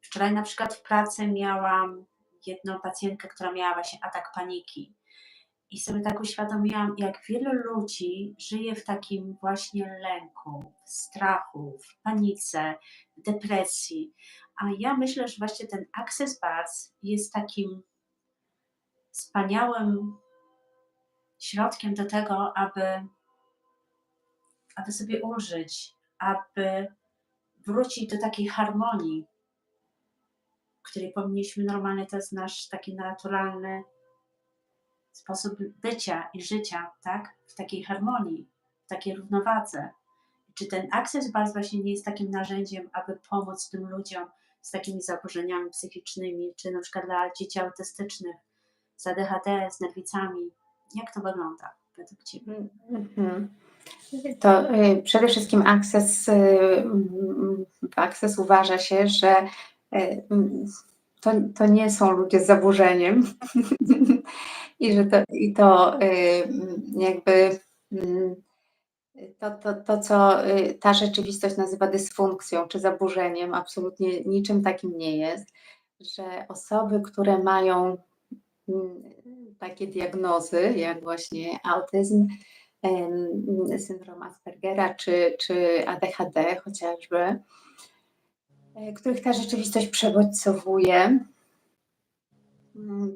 Wczoraj na przykład w pracy miałam jedną pacjentkę, która miała właśnie atak paniki. I sobie tak uświadomiłam, jak wielu ludzi żyje w takim właśnie lęku, w strachu, w panice, w depresji. A ja myślę, że właśnie ten Access Bars jest takim wspaniałym środkiem do tego, aby sobie ulżyć, aby wrócić do takiej harmonii, której powinniśmy normalnie, to jest nasz taki naturalny sposób bycia i życia, tak? W takiej harmonii, w takiej równowadze. czy ten Access Bars właśnie nie jest takim narzędziem, aby pomóc tym ludziom z takimi zaburzeniami psychicznymi, czy na przykład dla dzieci autystycznych z ADHD, z nerwicami? Jak to wygląda według Ciebie? Mhm. To przede wszystkim Access uważa się, że to nie są ludzie z zaburzeniem i że to jakby to, co ta rzeczywistość nazywa dysfunkcją czy zaburzeniem, absolutnie niczym takim nie jest, że osoby, które mają takie diagnozy, jak właśnie autyzm, syndrom Aspergera czy ADHD chociażby, których ta rzeczywistość przebodźcowuje,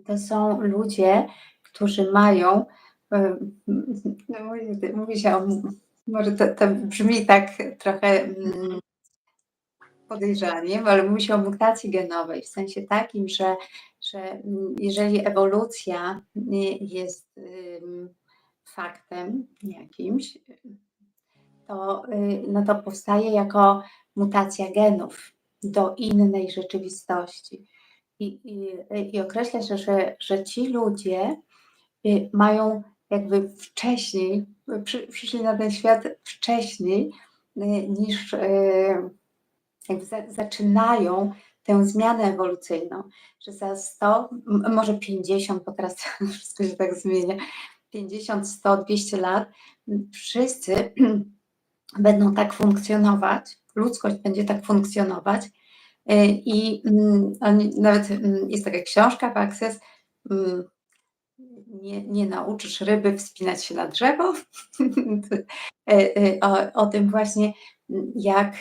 to są ludzie, którzy mają, no mówi się może to brzmi tak trochę podejrzanie, ale mówi się o mutacji genowej, w sensie takim, że jeżeli ewolucja jest faktem jakimś, no to powstaje jako mutacja genów do innej rzeczywistości. I określa się, że ci ludzie mają jakby wcześniej, przyszli na ten świat wcześniej niż jakby zaczynają tę zmianę ewolucyjną, że za 100, może 50, bo teraz wszystko się tak zmienia, 50, 100, 200 lat, wszyscy będą tak funkcjonować, ludzkość będzie tak funkcjonować i nawet jest taka książka w Access, nie nauczysz ryby wspinać się na drzewo, o tym właśnie, jak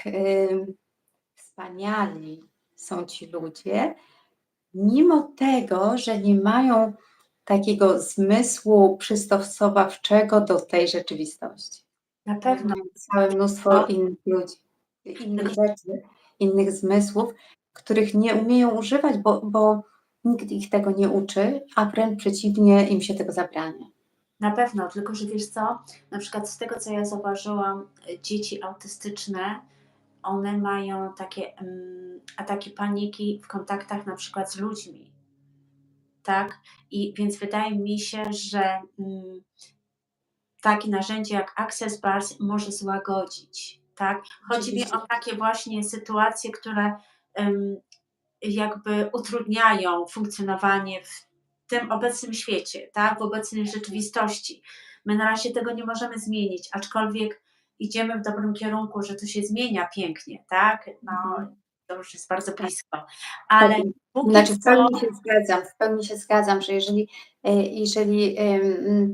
wspaniali są ci ludzie, mimo tego, że nie mają takiego zmysłu przystosowawczego do tej rzeczywistości. Na pewno. Mają całe mnóstwo innych ludzi, innych rzeczy, innych zmysłów, których nie umieją używać, bo nikt ich tego nie uczy, a wręcz przeciwnie, im się tego zabrania. Na pewno, tylko że wiesz co, na przykład z tego, co ja zauważyłam, dzieci autystyczne, one mają takie ataki paniki w kontaktach na przykład z ludźmi, tak? I więc wydaje mi się, że takie narzędzie jak Access Bars może złagodzić, tak? Chodzi mi o takie właśnie sytuacje, które jakby utrudniają funkcjonowanie w tym obecnym świecie, tak? W obecnej rzeczywistości. My na razie tego nie możemy zmienić, aczkolwiek idziemy w dobrym kierunku, że to się zmienia pięknie, tak? No, to już jest bardzo blisko. Ale póki Znaczy w co pełni się zgadzam, że jeżeli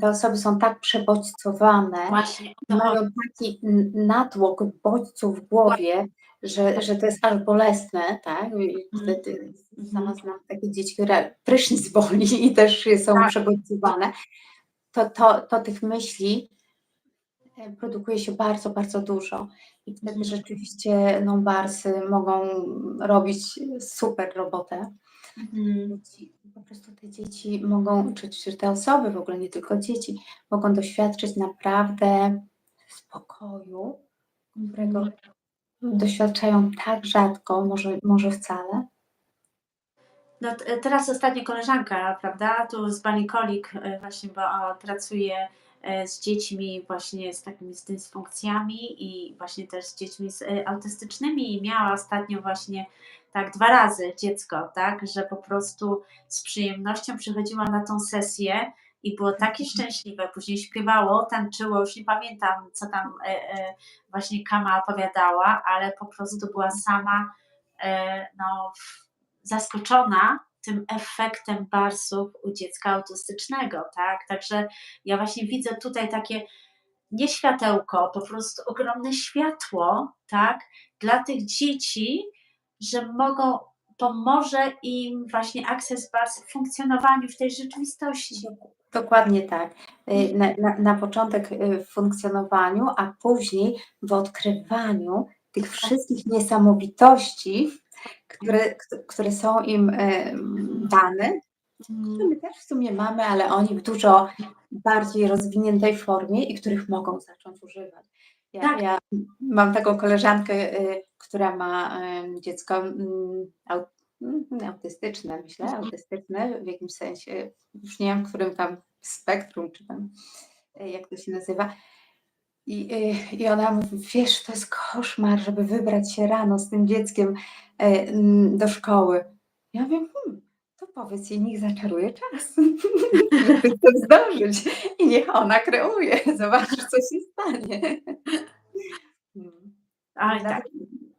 te osoby są tak przebodźcowane, właśnie o to mają chodzi. taki natłok bodźców w głowie, że to jest aż bolesne, tak? Sama znam takie dzieci, które prysznic boli i też są Tak. przebodźcowane. To tych myśli produkuje się bardzo, bardzo dużo i wtedy rzeczywiście barsy mogą robić super robotę. Po prostu te dzieci mogą, czy te osoby w ogóle, nie tylko dzieci, mogą doświadczyć naprawdę spokoju, którego doświadczają tak rzadko, może wcale. No, teraz ostatnio koleżanka, prawda, tu z Bani Kolik właśnie, bo pracuje z dziećmi właśnie z takimi z dysfunkcjami i właśnie też z dziećmi autystycznymi i miała ostatnio właśnie tak 2 razy dziecko, tak, że po prostu z przyjemnością przychodziła na tą sesję i było takie szczęśliwe, później śpiewało, tańczyło, już nie pamiętam, co tam właśnie Kama opowiadała, ale po prostu była sama no, zaskoczona tym efektem barsów u dziecka autystycznego, tak? Także ja właśnie widzę tutaj takie nie światełko, po prostu ogromne światło, tak? Dla tych dzieci, że pomoże im właśnie Access Bars w funkcjonowaniu w tej rzeczywistości. Dokładnie tak. Na początek w funkcjonowaniu, a później w odkrywaniu tych wszystkich niesamowitości, które są im dane, które my też w sumie mamy, ale oni w dużo bardziej rozwiniętej formie i których mogą zacząć używać. Tak. Ja mam taką koleżankę, która ma dziecko autystyczne, myślę, autystyczne w jakimś sensie, już nie wiem, w którym tam spektrum, czy tam jak to się nazywa. I ona mówi, wiesz, to jest koszmar, żeby wybrać się rano z tym dzieckiem do szkoły. Ja mówię, to powiedz jej, niech zaczaruje czas. Niech chce zdążyć i niech ona kreuje. Zobaczysz, co się stanie. Oj, tak.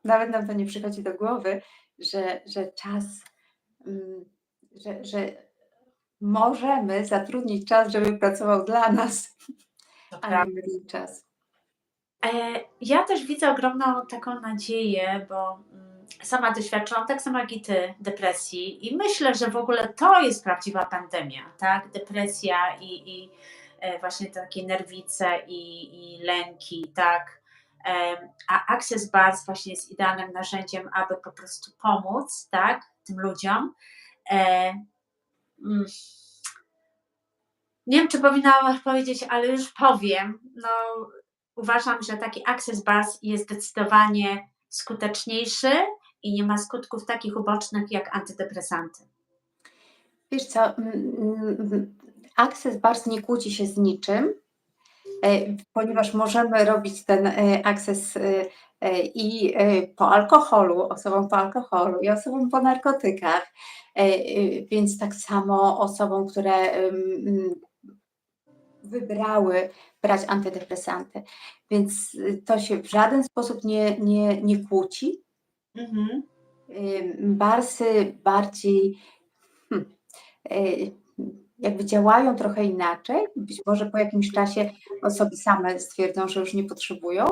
Nawet nam to nie przychodzi do głowy, że czas, że możemy zatrudnić czas, żeby pracował dla nas, To a nie my ten czas. Ja też widzę ogromną taką nadzieję, bo sama doświadczyłam, tak samo jak i ty, depresji i myślę, że w ogóle to jest prawdziwa pandemia, tak? Depresja i właśnie takie nerwice i lęki, tak? A Access Bars właśnie jest idealnym narzędziem, aby po prostu pomóc, tak? Tym ludziom. E, mm, Nie wiem, czy powinnam powiedzieć, ale już powiem. No, uważam, że taki Access Bars jest zdecydowanie skuteczniejszy i nie ma skutków takich ubocznych jak antydepresanty. Wiesz co, Access Bars nie kłóci się z niczym, ponieważ możemy robić ten access i po alkoholu, osobom po alkoholu i osobom po narkotykach, więc tak samo osobom, które wybrały brać antydepresanty. Więc to się w żaden sposób nie kłóci. Mhm. Barsy bardziej jakby działają trochę inaczej. Być może po jakimś czasie osoby same stwierdzą, że już nie potrzebują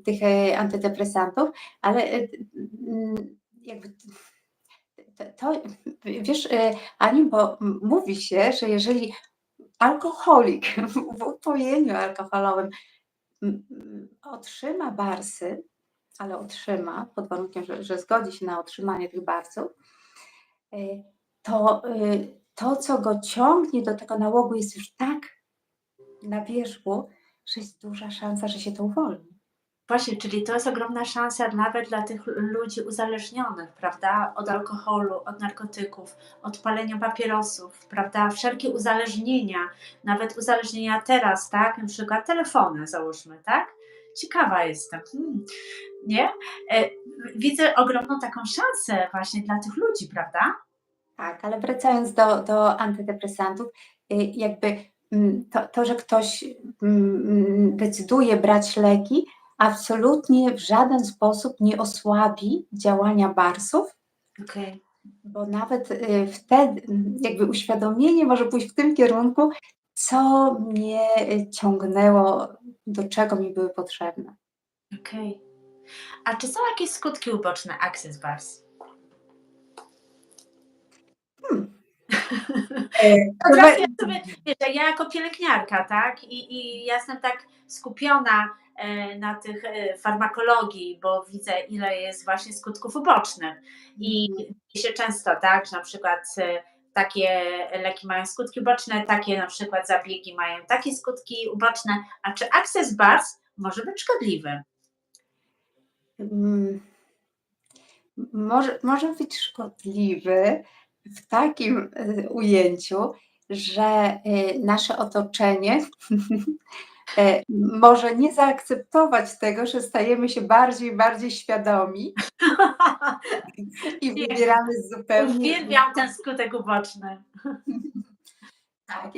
tych antydepresantów, ale jakby to wiesz, Aniu, bo mówi się, że jeżeli alkoholik w upojeniu alkoholowym otrzyma barsy, ale otrzyma, pod warunkiem, że zgodzi się na otrzymanie tych barsów, to, co go ciągnie do tego nałogu, jest już tak na wierzchu, że jest duża szansa, że się to uwolni. Właśnie, czyli to jest ogromna szansa nawet dla tych ludzi uzależnionych, prawda? Od alkoholu, od narkotyków, od palenia papierosów, prawda? Wszelkie uzależnienia, nawet uzależnienia teraz, tak? Na przykład telefony załóżmy, tak? Ciekawa jestem. Nie? Widzę ogromną taką szansę właśnie dla tych ludzi, prawda? Tak, ale wracając do antydepresantów, jakby to, że ktoś decyduje brać leki, absolutnie w żaden sposób nie osłabi działania barsów, Okej. bo nawet wtedy jakby uświadomienie może pójść w tym kierunku, co mnie ciągnęło, do czego mi były potrzebne. Okej. A czy są jakieś skutki uboczne Access Bars? Od Chyba razu ja sobie, wiesz, ja jako pielęgniarka, tak, i ja jestem tak skupiona na tych farmakologii, bo widzę, ile jest właśnie skutków ubocznych. I się często, tak, że na przykład takie leki mają skutki uboczne, takie na przykład zabiegi mają takie skutki uboczne, a czy Access Bars może być szkodliwy? mm, może być szkodliwy w takim ujęciu, że nasze otoczenie może nie zaakceptować tego, że stajemy się bardziej i bardziej świadomi i Nie, wybieramy zupełnie. uwielbiam ten skutek uboczny. Tak,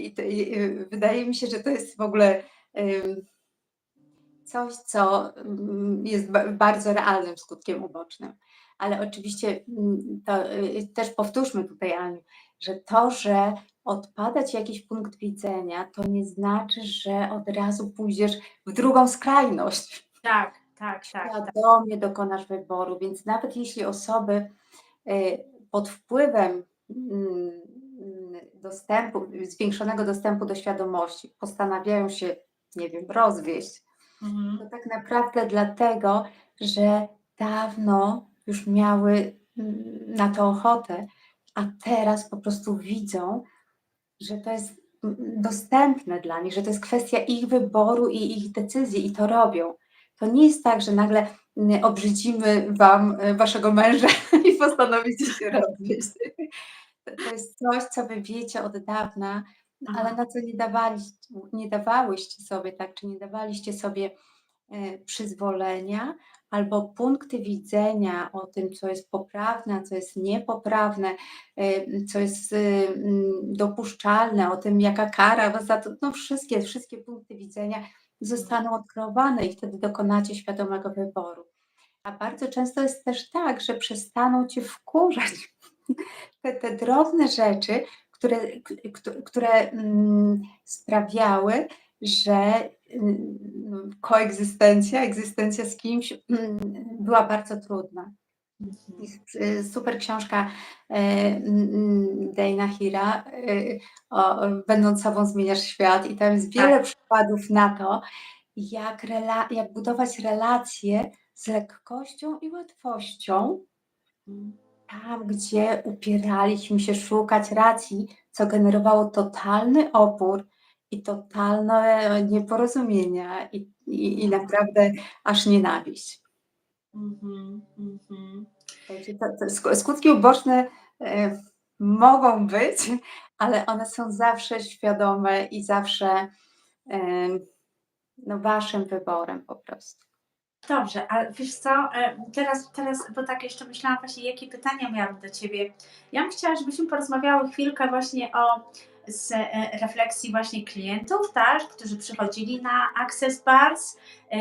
wydaje mi się, że to jest w ogóle coś, co jest bardzo realnym skutkiem ubocznym. Ale oczywiście to też powtórzmy tutaj, Aniu, że to, że odpada ci jakiś punkt widzenia, to nie znaczy, że od razu pójdziesz w drugą skrajność. Tak, tak, tak. Świadomie dokonasz wyboru, więc nawet jeśli osoby pod wpływem zwiększonego dostępu do świadomości postanawiają się, nie wiem, rozwieść, to tak naprawdę dlatego, że dawno już miały na to ochotę, a teraz po prostu widzą, że to jest dostępne dla nich, że to jest kwestia ich wyboru i ich decyzji i to robią. To nie jest tak, że nagle obrzydzimy wam waszego męża i postanowicie się rozwieść. To jest coś, co wy wiecie od dawna, ale na co nie dawałyście sobie, tak, czy nie dawaliście sobie przyzwolenia albo punkty widzenia o tym, co jest poprawne, a co jest niepoprawne, co jest dopuszczalne, o tym, jaka kara za to, no wszystkie punkty widzenia zostaną odkrywane i wtedy dokonacie świadomego wyboru. A bardzo często jest też tak, że przestaną cię wkurzać te drobne rzeczy, które sprawiały, że egzystencja z kimś była bardzo trudna. Super książka Dana Hira Będąc sobą zmieniasz świat i tam jest wiele przykładów na to, jak budować relacje z lekkością i łatwością, tam, gdzie upieraliśmy się szukać racji, co generowało totalny opór i totalne nieporozumienia i naprawdę aż nienawiść. Skutki uboczne mogą być, ale one są zawsze świadome i zawsze waszym wyborem po prostu. Dobrze, a wiesz co, teraz, bo tak jeszcze myślałam właśnie, jakie pytania miałam do Ciebie. Ja bym chciała, żebyśmy porozmawiały chwilkę właśnie z refleksji właśnie klientów, tak, którzy przychodzili na Access Bars,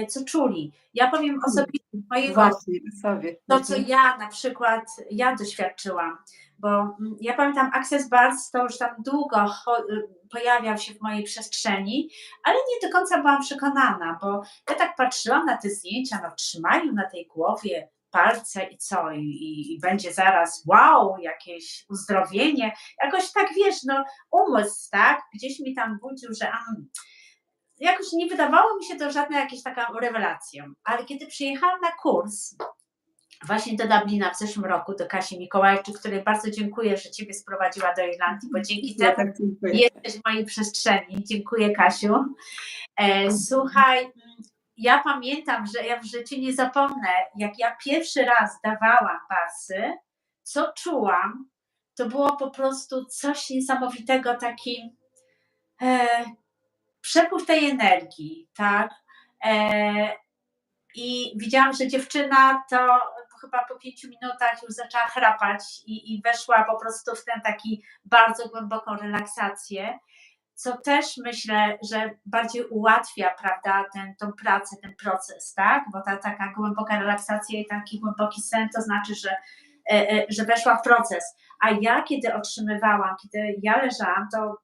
co czuli. Ja powiem osobiście mojego, to co ja na przykład, doświadczyłam, bo ja pamiętam Access Bars, to już tam długo pojawiał się w mojej przestrzeni, ale nie do końca byłam przekonana, bo ja tak patrzyłam na te zdjęcia, no trzymają na tej głowie palce i co, i będzie zaraz wow, jakieś uzdrowienie, jakoś tak wiesz, no umysł, tak, gdzieś mi tam budził, że jakoś nie wydawało mi się to żadna jakaś taka rewelacją, ale kiedy przyjechałam na kurs właśnie do Dublina w zeszłym roku, do Kasi Mikołajczyk, której bardzo dziękuję, że Ciebie sprowadziła do Irlandii, bo dzięki temu jesteś w mojej przestrzeni. Dziękuję, Kasiu. Słuchaj, ja pamiętam, że ja w życiu nie zapomnę, jak ja pierwszy raz dawałam barsy, co czułam, to było po prostu coś niesamowitego, taki przepływ tej energii, tak? I widziałam, że dziewczyna to chyba po 5 minutach już zaczęła chrapać i weszła po prostu w ten taki bardzo głęboką relaksację, co też myślę, że bardziej ułatwia, prawda, tą pracę, ten proces, tak? Bo ta taka głęboka relaksacja i taki głęboki sen to znaczy, że weszła w proces. A ja kiedy otrzymywałam, kiedy ja leżałam, to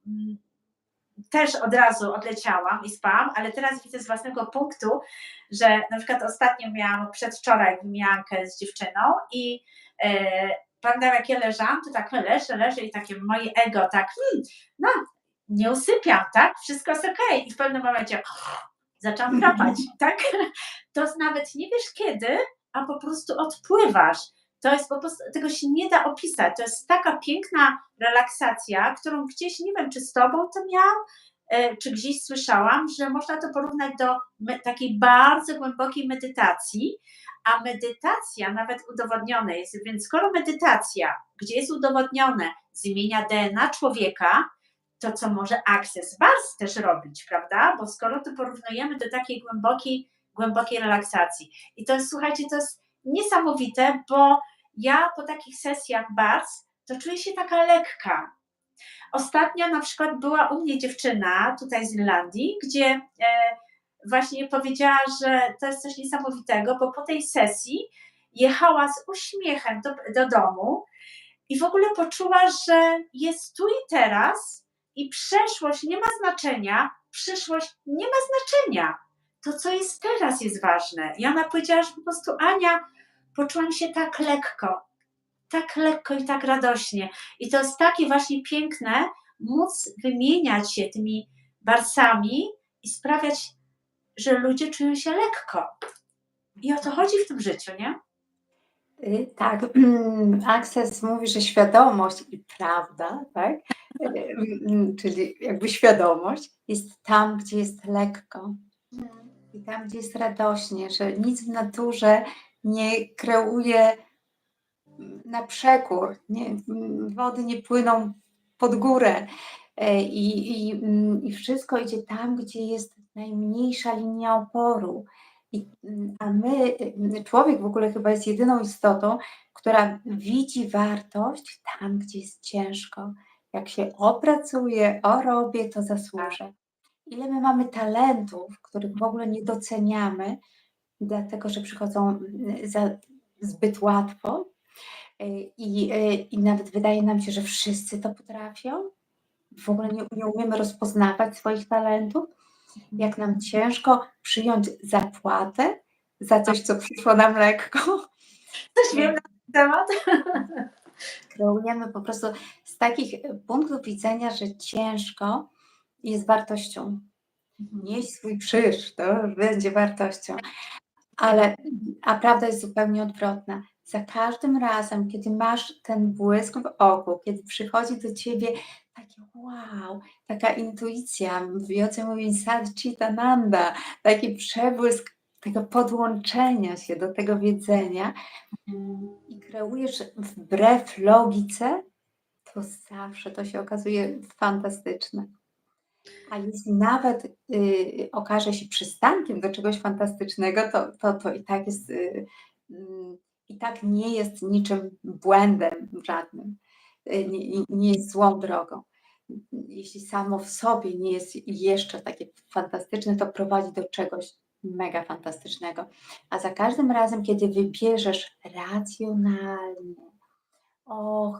też od razu odleciałam i spałam, ale teraz widzę z własnego punktu, że na przykład ostatnio miałam, przedwczoraj wymiankę z dziewczyną i pamiętam jak ja leżałam, to tak leżę i takie moje ego tak, no nie usypiam, tak, wszystko jest okej. I w pewnym momencie zaczęłam chrapać, tak, to nawet nie wiesz kiedy, a po prostu odpływasz. To jest po prostu, tego się nie da opisać. To jest taka piękna relaksacja, którą gdzieś, nie wiem, czy z Tobą to miałam, czy gdzieś słyszałam, że można to porównać do takiej bardzo głębokiej medytacji, a medytacja nawet udowodnione jest, więc skoro medytacja, gdzie jest udowodnione, zmienia DNA człowieka, to co może Access Bars też robić, prawda? Bo skoro to porównujemy do takiej głębokiej relaksacji. I to jest, słuchajcie, to jest niesamowite, bo ja po takich sesjach bars to czuję się taka lekka. Ostatnio na przykład była u mnie dziewczyna tutaj z Irlandii, gdzie właśnie powiedziała, że to jest coś niesamowitego, bo po tej sesji jechała z uśmiechem do domu i w ogóle poczuła, że jest tu i teraz i przeszłość nie ma znaczenia, przyszłość nie ma znaczenia. To, co jest teraz, jest ważne. I ona powiedziała, że po prostu Ania, poczułam się tak lekko i tak radośnie. I to jest takie właśnie piękne, móc wymieniać się tymi barsami i sprawiać, że ludzie czują się lekko. I o to chodzi w tym życiu, nie? Tak, Access mówi, że świadomość i prawda, tak? Czyli jakby świadomość jest tam, gdzie jest lekko Mhm. i tam, gdzie jest radośnie, że nic w naturze nie kreuje na przekór, wody nie płyną pod górę i wszystko idzie tam, gdzie jest najmniejsza linia oporu. A my, człowiek w ogóle chyba jest jedyną istotą, która widzi wartość tam, gdzie jest ciężko. Jak się opracuje, robię, to zasłużę. Ile my mamy talentów, których w ogóle nie doceniamy, dlatego że przychodzą zbyt łatwo. I nawet wydaje nam się, że wszyscy to potrafią. W ogóle nie umiemy rozpoznawać swoich talentów. Jak nam ciężko przyjąć zapłatę za coś, co przyszło nam lekko. Coś wiem na ten temat. Kreujemy po prostu z takich punktów widzenia, że ciężko jest wartością. Nieść swój krzyż, to będzie wartością. A prawda jest zupełnie odwrotna. Za każdym razem, kiedy masz ten błysk w oku, kiedy przychodzi do ciebie takie wow, taka intuicja, mówiąca mówi Satchitananda, taki przebłysk tego podłączenia się do tego wiedzenia i kreujesz wbrew logice, to zawsze to się okazuje fantastyczne. A jeśli nawet okaże się przystankiem do czegoś fantastycznego, to i tak jest, i tak nie jest niczym błędem żadnym, nie jest złą drogą. Jeśli samo w sobie nie jest jeszcze takie fantastyczne, to prowadzi do czegoś mega fantastycznego. A za każdym razem, kiedy wybierzesz racjonalnie,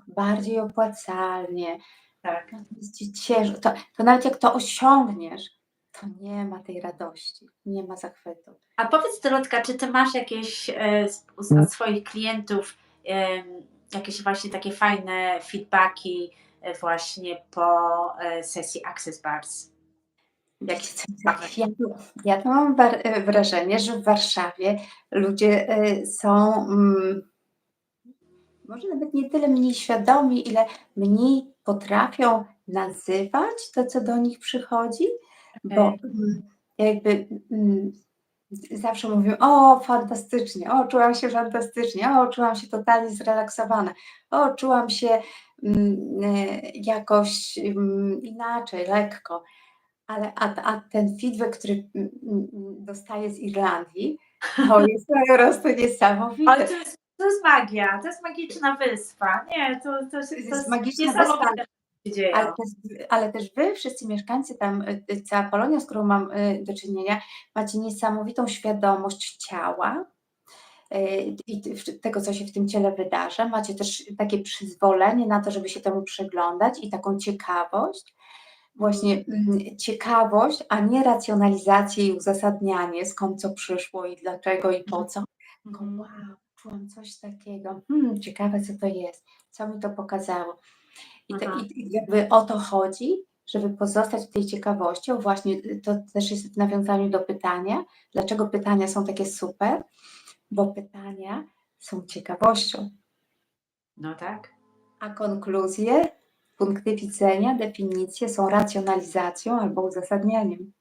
bardziej opłacalnie, Tak. no to jest ci ciężko. To nawet jak to osiągniesz, to nie ma tej radości, nie ma zachwytu. A powiedz, Dorotka, czy ty masz jakieś od swoich klientów jakieś właśnie takie fajne feedbacki właśnie po sesji Access Bars? Wiecie co, ja to mam wrażenie, że w Warszawie ludzie są może nawet nie tyle mniej świadomi, ile mniej potrafią nazywać to, co do nich przychodzi, bo jakby zawsze mówią: o, fantastycznie, o, czułam się fantastycznie, o, czułam się totalnie zrelaksowana, o, czułam się jakoś inaczej, lekko. A ten feedback, który dostaję z Irlandii, to jest po prostu Ale niesamowite. to jest magia, to jest magiczna wyspa. Nie, to jest magiczna niesamowite, wyspa, co się dzieje. ale też wy, wszyscy mieszkańcy tam, cała Polonia, z którą mam do czynienia, macie niesamowitą świadomość ciała i tego, co się w tym ciele wydarza. Macie też takie przyzwolenie na to, żeby się temu przyglądać i taką ciekawość. Właśnie ciekawość, a nie racjonalizację i uzasadnianie, skąd co przyszło i dlaczego i po co. Tylko wow, czułam coś takiego, ciekawe co to jest, co mi to pokazało. I jakby o to chodzi, żeby pozostać w tej ciekawości. O właśnie, to też jest w nawiązaniu do pytania, dlaczego pytania są takie super, bo pytania są ciekawością. No tak. A konkluzje, punkty widzenia, definicje są racjonalizacją albo uzasadnieniem.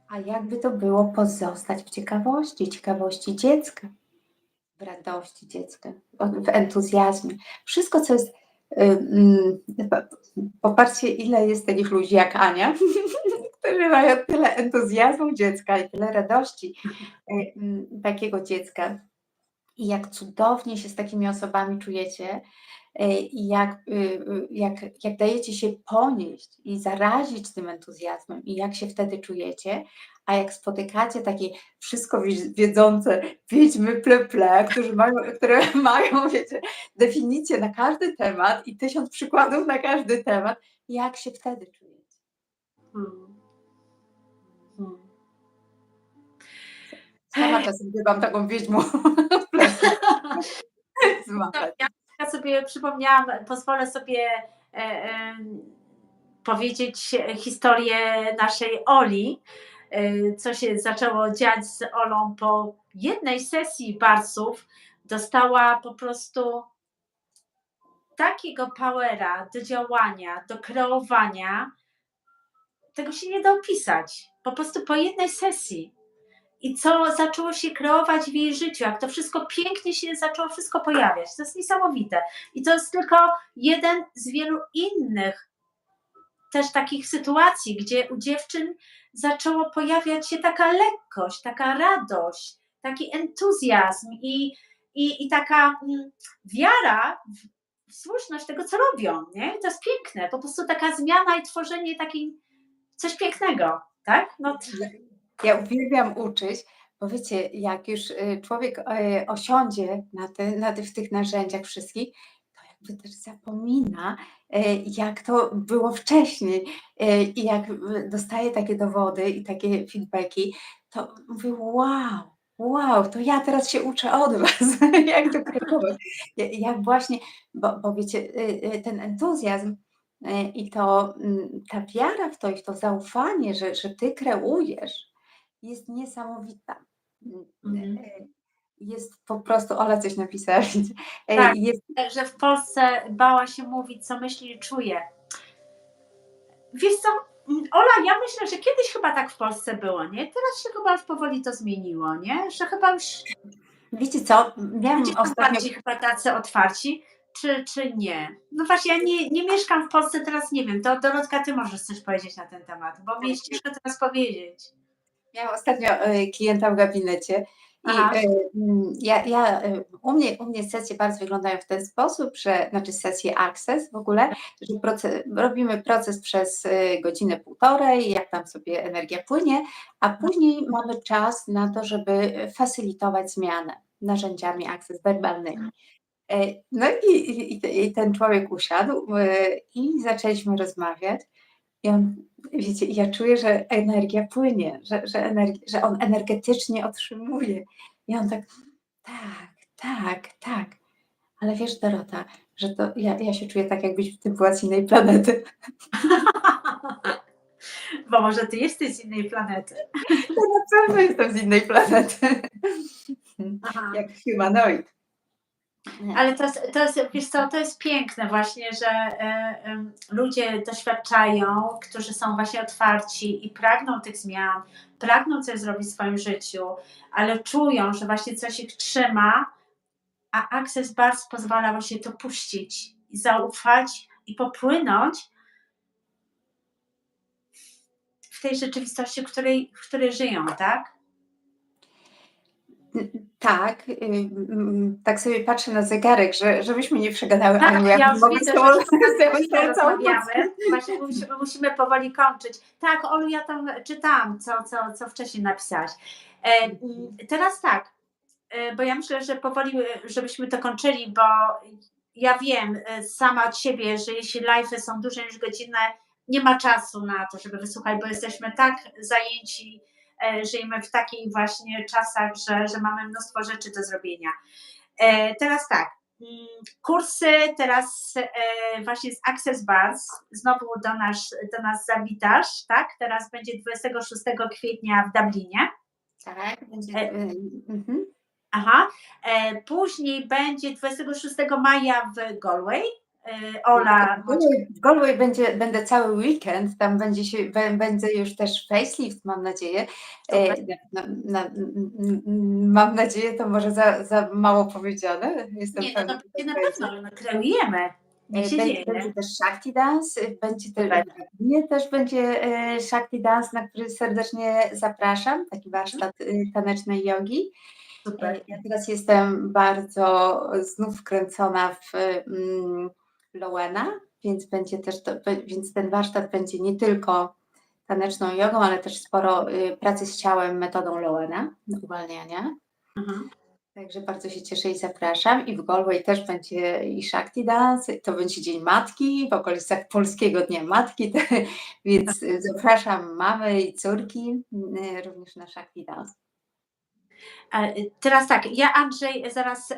A jakby to było pozostać w ciekawości dziecka, w radości dziecka, w entuzjazmie. Wszystko, co jest. Popatrzcie, ile jest takich ludzi jak Ania, którzy mają tyle entuzjazmu dziecka i tyle radości takiego dziecka. I jak cudownie się z takimi osobami czujecie i jak dajecie się ponieść i zarazić tym entuzjazmem i jak się wtedy czujecie, a jak spotykacie takie wszystko wiedzące wiedźmy ple, które mają, wiecie, definicję na każdy temat i 1000 przykładów na każdy temat, jak się wtedy czujecie? Sama czasem bywam taką wiedźmą w plecy. Ja sobie przypomniałam, pozwolę sobie powiedzieć historię naszej Oli, co się zaczęło dziać z Olą po jednej sesji barsów, dostała po prostu takiego powera do działania, do kreowania, tego się nie da opisać. Po prostu po jednej sesji. I co zaczęło się kreować w jej życiu, jak to wszystko pięknie się zaczęło wszystko pojawiać. To jest niesamowite. I to jest tylko jeden z wielu innych też takich sytuacji, gdzie u dziewczyn zaczęło pojawiać się taka lekkość, taka radość, taki entuzjazm i taka wiara w słuszność tego, co robią. Nie? I to jest piękne. Po prostu taka zmiana i tworzenie takiej coś pięknego. Tak? No, Ja uwielbiam uczyć, bo wiecie, jak już człowiek osiądzie w tych narzędziach wszystkich, to jakby też zapomina, jak to było wcześniej. I jak dostaje takie dowody i takie feedbacki, to mówię, wow, to ja teraz się uczę od was, jak to kreować. Jak właśnie, bo wiecie, ten entuzjazm i to ta wiara w to i w to zaufanie, że ty kreujesz, jest niesamowita. Jest po prostu, Ola coś napisała, widzę. Tak. Jest, że w Polsce bała się mówić, co myśli i czuje. Wiesz co, Ola, ja myślę, że kiedyś chyba tak w Polsce było, nie? Teraz się chyba już powoli to zmieniło, nie? Że chyba już wiecie co, miałam ludzie są ostatnio, bardziej chyba tacy otwarci, czy nie? No właśnie, ja nie mieszkam w Polsce, teraz nie wiem. To Dorotka, ty możesz coś powiedzieć na ten temat, bo mi jest ciężko teraz powiedzieć. miałam ostatnio klienta w gabinecie i Aha. u mnie sesje bardzo wyglądają w ten sposób, znaczy sesje Access w ogóle, że robimy proces przez godzinę, półtorej, jak tam sobie energia płynie, a później mamy czas na to, żeby facylitować zmianę narzędziami Access werbalnymi. No i ten człowiek usiadł i zaczęliśmy rozmawiać. I on, wiecie, ja czuję, że energia płynie, że on energetycznie otrzymuje. I on tak. Ale wiesz, Dorota, że to ja się czuję tak, jakbyś ty była z innej planety. Bo może ty jesteś z innej planety. Ja na pewno jestem z innej planety. Aha. Jak humanoid. Ale to jest, wiesz co, to jest piękne właśnie, że ludzie doświadczają, którzy są właśnie otwarci i pragną tych zmian, pragną coś zrobić w swoim życiu, ale czują, że właśnie coś ich trzyma, a Access Bars pozwala właśnie to puścić i zaufać i popłynąć w tej rzeczywistości, w której żyją, tak? Tak, tak sobie patrzę na zegarek, żebyśmy nie przegadały, Tak, Aniu, ja ja już mogę widzę, z tobą że z całym sercem rozmawiamy. Właśnie musimy powoli kończyć. Tak, Olu, ja tam czytałam, co wcześniej napisałaś. Teraz tak, bo ja myślę, że powoli, żebyśmy to kończyli, bo ja wiem sama od siebie, że jeśli live'y są dłużej niż godzinę, nie ma czasu na to, żeby wysłuchać, bo jesteśmy tak zajęci, żyjemy w takich właśnie czasach, że mamy mnóstwo rzeczy do zrobienia. Teraz tak, kursy teraz właśnie z Access Bars, znowu do nas zawitasz, tak? Teraz będzie 26 kwietnia w Dublinie. Tak, będzie. Aha. Później będzie 26 maja w Galway. Ola. W Galway będę cały weekend, tam będzie już też facelift, mam nadzieję. Mam nadzieję, to może za mało powiedziane. Jestem Nie, no to będzie na pewno, no, kreujemy. Niech się dzieje. Będzie też Shakti Dance, też będzie Shakti Dance, na który serdecznie zapraszam, taki warsztat tanecznej jogi. Super. Ja teraz jestem bardzo znów wkręcona w Lowena, więc więc ten warsztat będzie nie tylko taneczną jogą, ale też sporo pracy z ciałem metodą Lowena, uwalniania. Mhm. Także bardzo się cieszę i zapraszam. I w Galway też będzie i Shakti Dance, to będzie Dzień Matki, w okolicach Polskiego Dnia Matki, więc zapraszam mamy i córki również na Shakti Dance. Teraz tak, ja Andrzej zaraz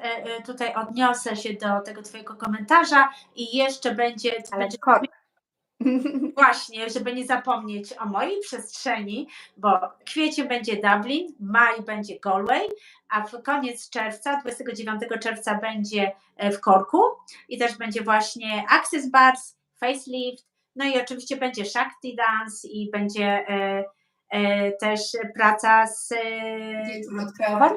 tutaj odniosę się do tego twojego komentarza i jeszcze będzie... Właśnie, żeby nie zapomnieć o mojej przestrzeni, bo kwiecień będzie Dublin, maj będzie Galway, a w koniec czerwca, 29 czerwca będzie w Corku i też będzie właśnie Access Bars, Facelift, no i oczywiście będzie Shakti Dance i będzie też praca z Wieczór odkrywań?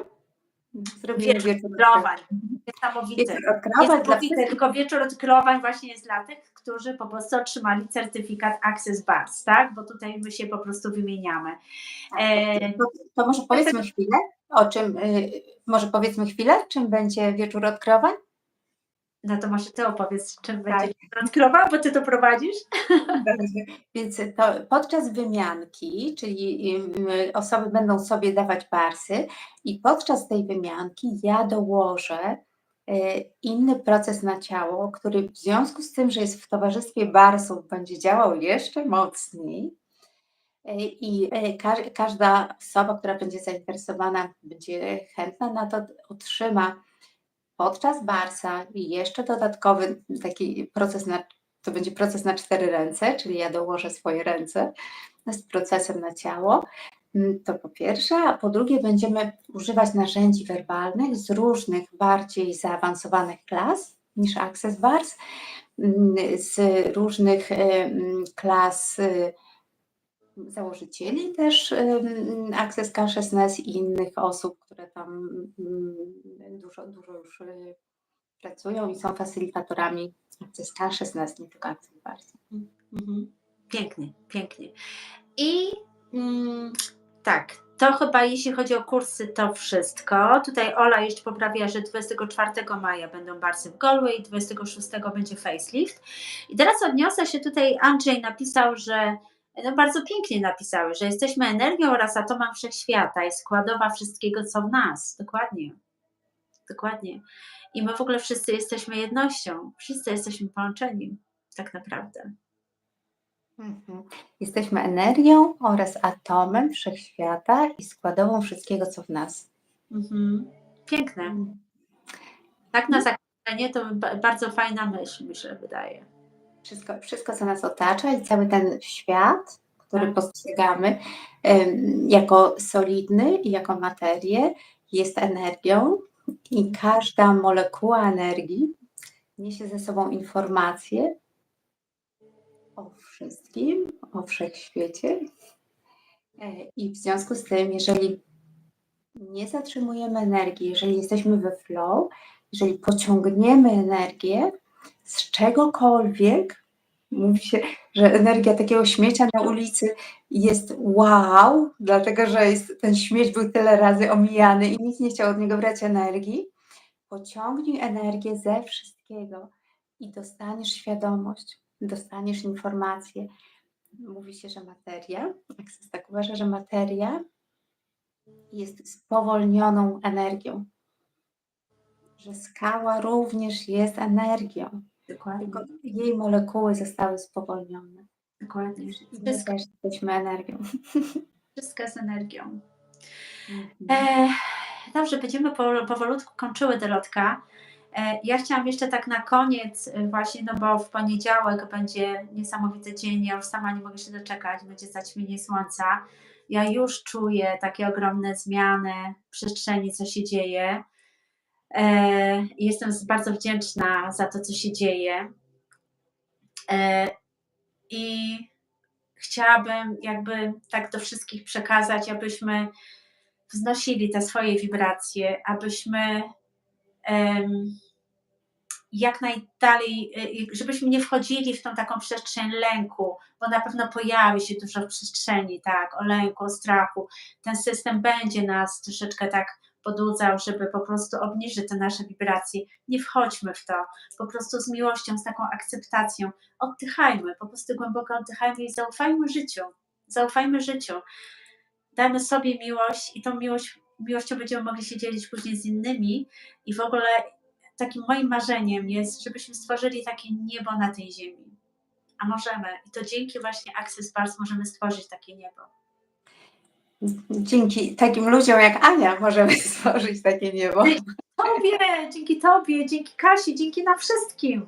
Zrobimy wieczór wieczór odkrywań. odkrywań. Niesamowity. Wieczór odkrywań dla Niesamowity, wszystkich. tylko wieczór odkrywań właśnie jest dla tych, którzy po prostu otrzymali certyfikat Access Bars, tak? Bo tutaj my się po prostu wymieniamy. To może powiedzmy chwilę, o czym, może powiedzmy chwilę, czym będzie wieczór odkrywań? No to może ty opowiedz, czym będzie wieczór odkrywań, bo ty to prowadzisz. Więc to podczas wymianki, czyli osoby będą sobie dawać barsy i podczas tej wymianki ja dołożę inny proces na ciało, który w związku z tym, że jest w towarzystwie barsów, będzie działał jeszcze mocniej. I każda osoba, która będzie zainteresowana, będzie chętna na to, otrzyma podczas barsa i jeszcze dodatkowy taki proces to będzie proces na 4 ręce, czyli ja dołożę swoje ręce z procesem na ciało. To po pierwsze, a po drugie będziemy używać narzędzi werbalnych z różnych bardziej zaawansowanych klas niż Access Bars, z różnych klas założycieli też Access Consciousness i innych osób, które tam dużo już pracują i są facylitatorami Access Consciousness, nie tylko Access Bars. Pięknie, pięknie. I tak, to chyba jeśli chodzi o kursy, to wszystko. Tutaj Ola jeszcze poprawia, że 24 maja będą barsy w Galway, 26 będzie facelift. I teraz odniosę się tutaj, Andrzej napisał, że no bardzo pięknie napisały, że jesteśmy energią oraz atomem wszechświata i składowa wszystkiego, co w nas. Dokładnie. Dokładnie. I my w ogóle wszyscy jesteśmy jednością. Wszyscy jesteśmy połączeni, tak naprawdę. Jesteśmy energią oraz atomem wszechświata i składową wszystkiego, co w nas. Piękne. Tak na zakończenie to bardzo fajna myśl, mi się wydaje. Wszystko, co nas otacza i cały ten świat, który postrzegamy jako solidny i jako materię, jest energią i każda molekuła energii niesie ze sobą informacje o wszystkim, o wszechświecie. I w związku z tym, jeżeli nie zatrzymujemy energii, jeżeli jesteśmy we flow, jeżeli pociągniemy energię z czegokolwiek, mówi się, że energia takiego śmiecia na ulicy jest wow, dlatego że ten śmieć był tyle razy omijany i nikt nie chciał od niego brać energii. Pociągnij energię ze wszystkiego i dostaniesz świadomość, dostaniesz informację. Mówi się, że materia, Access tak uważa, że materia jest spowolnioną energią, że skała również jest energią, tylko jej molekuły zostały spowolnione. Dokładnie. My też jesteśmy energią. Wszystko jest energią. Dobrze, będziemy powolutku kończyły, Dorotka. Ja chciałam jeszcze tak na koniec właśnie, no bo w poniedziałek będzie niesamowity dzień, ja już sama nie mogę się doczekać, będzie zaćmienie słońca. Ja już czuję takie ogromne zmiany w przestrzeni, co się dzieje. Jestem bardzo wdzięczna za to, co się dzieje. I chciałabym jakby tak do wszystkich przekazać, abyśmy wznosili te swoje wibracje, abyśmy jak najdalej, żebyśmy nie wchodzili w tą taką przestrzeń lęku, bo na pewno pojawi się dużo przestrzeni, tak, o lęku, o strachu. Ten system będzie nas troszeczkę tak pobudzał, żeby po prostu obniżyć te nasze wibracje. Nie wchodźmy w to, po prostu z miłością, z taką akceptacją. Oddychajmy, po prostu głęboko oddychajmy i zaufajmy życiu. Zaufajmy życiu. Dajmy sobie miłość i tą miłością będziemy mogli się dzielić później z innymi i w ogóle takim moim marzeniem jest, żebyśmy stworzyli takie niebo na tej ziemi. A możemy. I to dzięki właśnie Access Bars możemy stworzyć takie niebo. Dzięki takim ludziom jak Ania możemy stworzyć takie niebo. Dzięki Tobie, dzięki Kasi, dzięki nam wszystkim.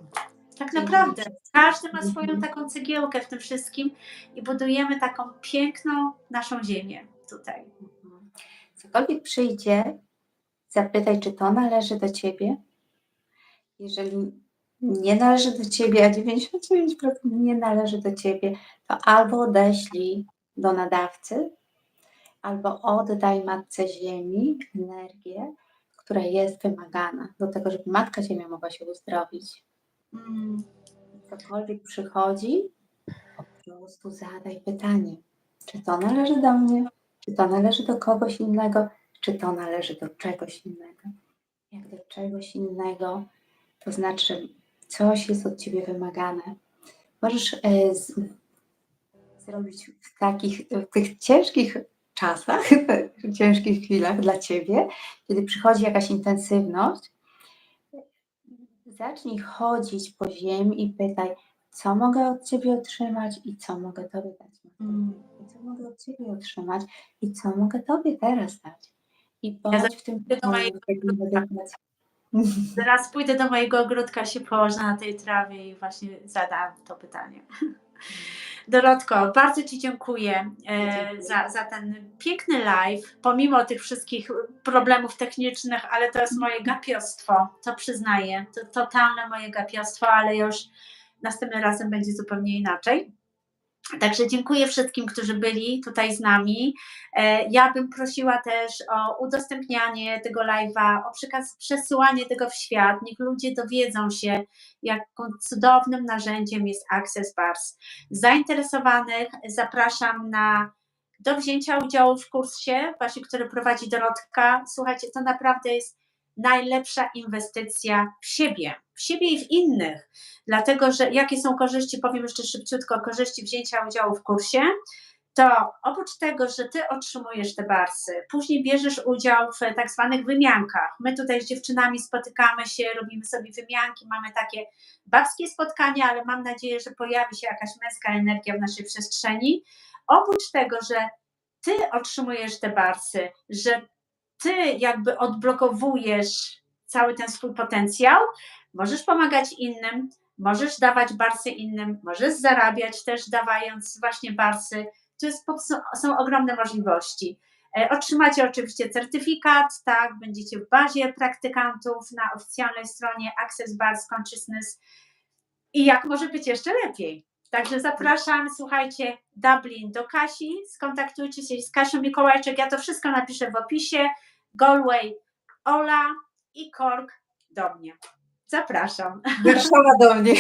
Tak Dzięki naprawdę. wszystkim. Każdy ma swoją Mhm. taką cegiełkę w tym wszystkim i budujemy taką piękną naszą ziemię tutaj. Mhm. Cokolwiek przyjdzie, zapytaj, czy to należy do ciebie. Jeżeli nie należy do ciebie, a 99% nie należy do ciebie, to albo odeślij do nadawcy, albo oddaj Matce Ziemi energię, która jest wymagana do tego, żeby Matka Ziemia mogła się uzdrowić. Mm. Cokolwiek przychodzi, po prostu zadaj pytanie, czy to należy do mnie, czy to należy do kogoś innego, czy to należy do czegoś innego. Jak do czegoś innego, to znaczy coś jest od ciebie wymagane. Możesz zrobić w tych ciężkich czasach, w ciężkich chwilach dla ciebie, kiedy przychodzi jakaś intensywność, zacznij chodzić po ziemi i pytaj, co mogę od ciebie otrzymać i co mogę tobie dać. Mm. I co mogę od ciebie otrzymać i co mogę tobie teraz dać. I Ja bądź w tym do pokoju, mojego w takiej medytacji. Zaraz pójdę do mojego ogródka, się położę na tej trawie i właśnie zadam to pytanie. Dorotko, bardzo Ci dziękuję za ten piękny live, pomimo tych wszystkich problemów technicznych, ale to jest moje gapiostwo, to przyznaję, to totalne moje gapiostwo, ale już następnym razem będzie zupełnie inaczej. Także dziękuję wszystkim, którzy byli tutaj z nami. Ja bym prosiła też o udostępnianie tego live'a, o przesyłanie tego w świat. Niech ludzie dowiedzą się, jaką cudownym narzędziem jest Access Bars. Zainteresowanych zapraszam do wzięcia udziału w kursie, właśnie, który prowadzi Dorotka. Słuchajcie, to naprawdę jest najlepsza inwestycja w siebie i w innych. Dlatego, że jakie są korzyści, powiem jeszcze szybciutko, korzyści wzięcia udziału w kursie, to oprócz tego, że ty otrzymujesz te barsy, później bierzesz udział w tak zwanych wymiankach. My tutaj z dziewczynami spotykamy się, robimy sobie wymianki, mamy takie babskie spotkania, ale mam nadzieję, że pojawi się jakaś męska energia w naszej przestrzeni. Oprócz tego, że ty otrzymujesz te barsy, że ty jakby odblokowujesz cały ten swój potencjał, możesz pomagać innym, możesz dawać barsy innym, możesz zarabiać też dawając właśnie barsy. To jest, są ogromne możliwości. Otrzymacie oczywiście certyfikat, tak, będziecie w bazie praktykantów na oficjalnej stronie Access Bars Consciousness i jak może być jeszcze lepiej. Także zapraszam, słuchajcie, Dublin do Kasi, skontaktujcie się z Kasią Mikołajczyk, ja to wszystko napiszę w opisie, Galway Ola i Cork do mnie. Zapraszam. Warszawa do mnie.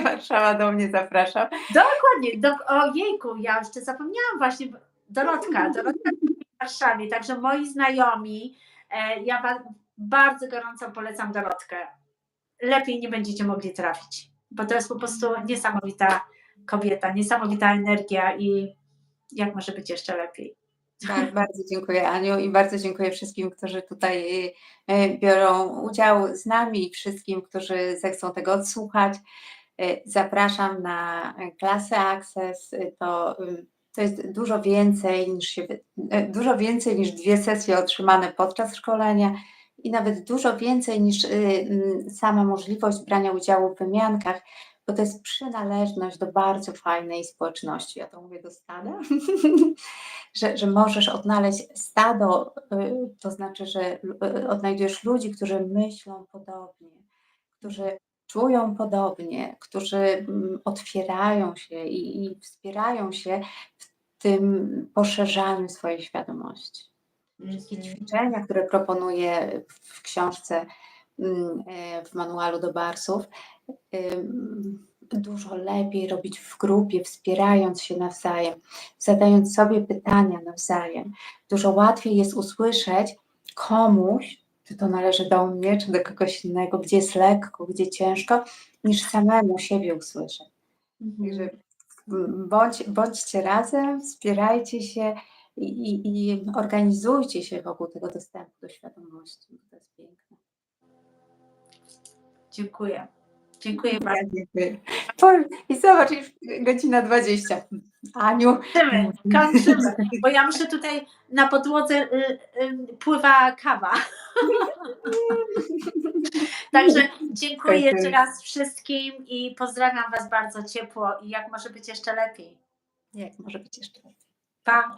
Warszawa do mnie, zapraszam. Dokładnie, ojejku, ja jeszcze zapomniałam właśnie, Dorotka w Warszawie, także moi znajomi, ja bardzo gorąco polecam Dorotkę. Lepiej nie będziecie mogli trafić, bo to jest po prostu niesamowita kobieta, niesamowita energia i jak może być jeszcze lepiej. Bardzo dziękuję, Aniu, i bardzo dziękuję wszystkim, którzy tutaj biorą udział z nami i wszystkim, którzy zechcą tego odsłuchać. Zapraszam na klasę Access. To jest dużo więcej niż 2 sesje otrzymane podczas szkolenia i nawet dużo więcej niż sama możliwość brania udziału w wymiankach, bo to jest przynależność do bardzo fajnej społeczności. Ja to mówię do stada, że możesz odnaleźć stado, to znaczy, że odnajdujesz ludzi, którzy myślą podobnie, którzy czują podobnie, którzy otwierają się i wspierają się w tym poszerzaniu swojej świadomości. Wszystkie ćwiczenia, które proponuję w książce, w manualu do barsów, dużo lepiej robić w grupie, wspierając się nawzajem, zadając sobie pytania nawzajem. Dużo łatwiej jest usłyszeć komuś, czy to należy do mnie, czy do kogoś innego, gdzie jest lekko, gdzie ciężko, niż samemu siebie usłyszeć. Także bądźcie razem, wspierajcie się i organizujcie się wokół tego dostępu do świadomości. To jest piękne. Dziękuję. Dziękuję bardzo. Dziękuję. I zobacz, już godzina 20. Aniu, Kończymy, bo ja muszę tutaj na podłodze pływa kawa. Także dziękuję jeszcze raz wszystkim i pozdrawiam Was bardzo ciepło i jak może być jeszcze lepiej. jak może być jeszcze lepiej. Pa!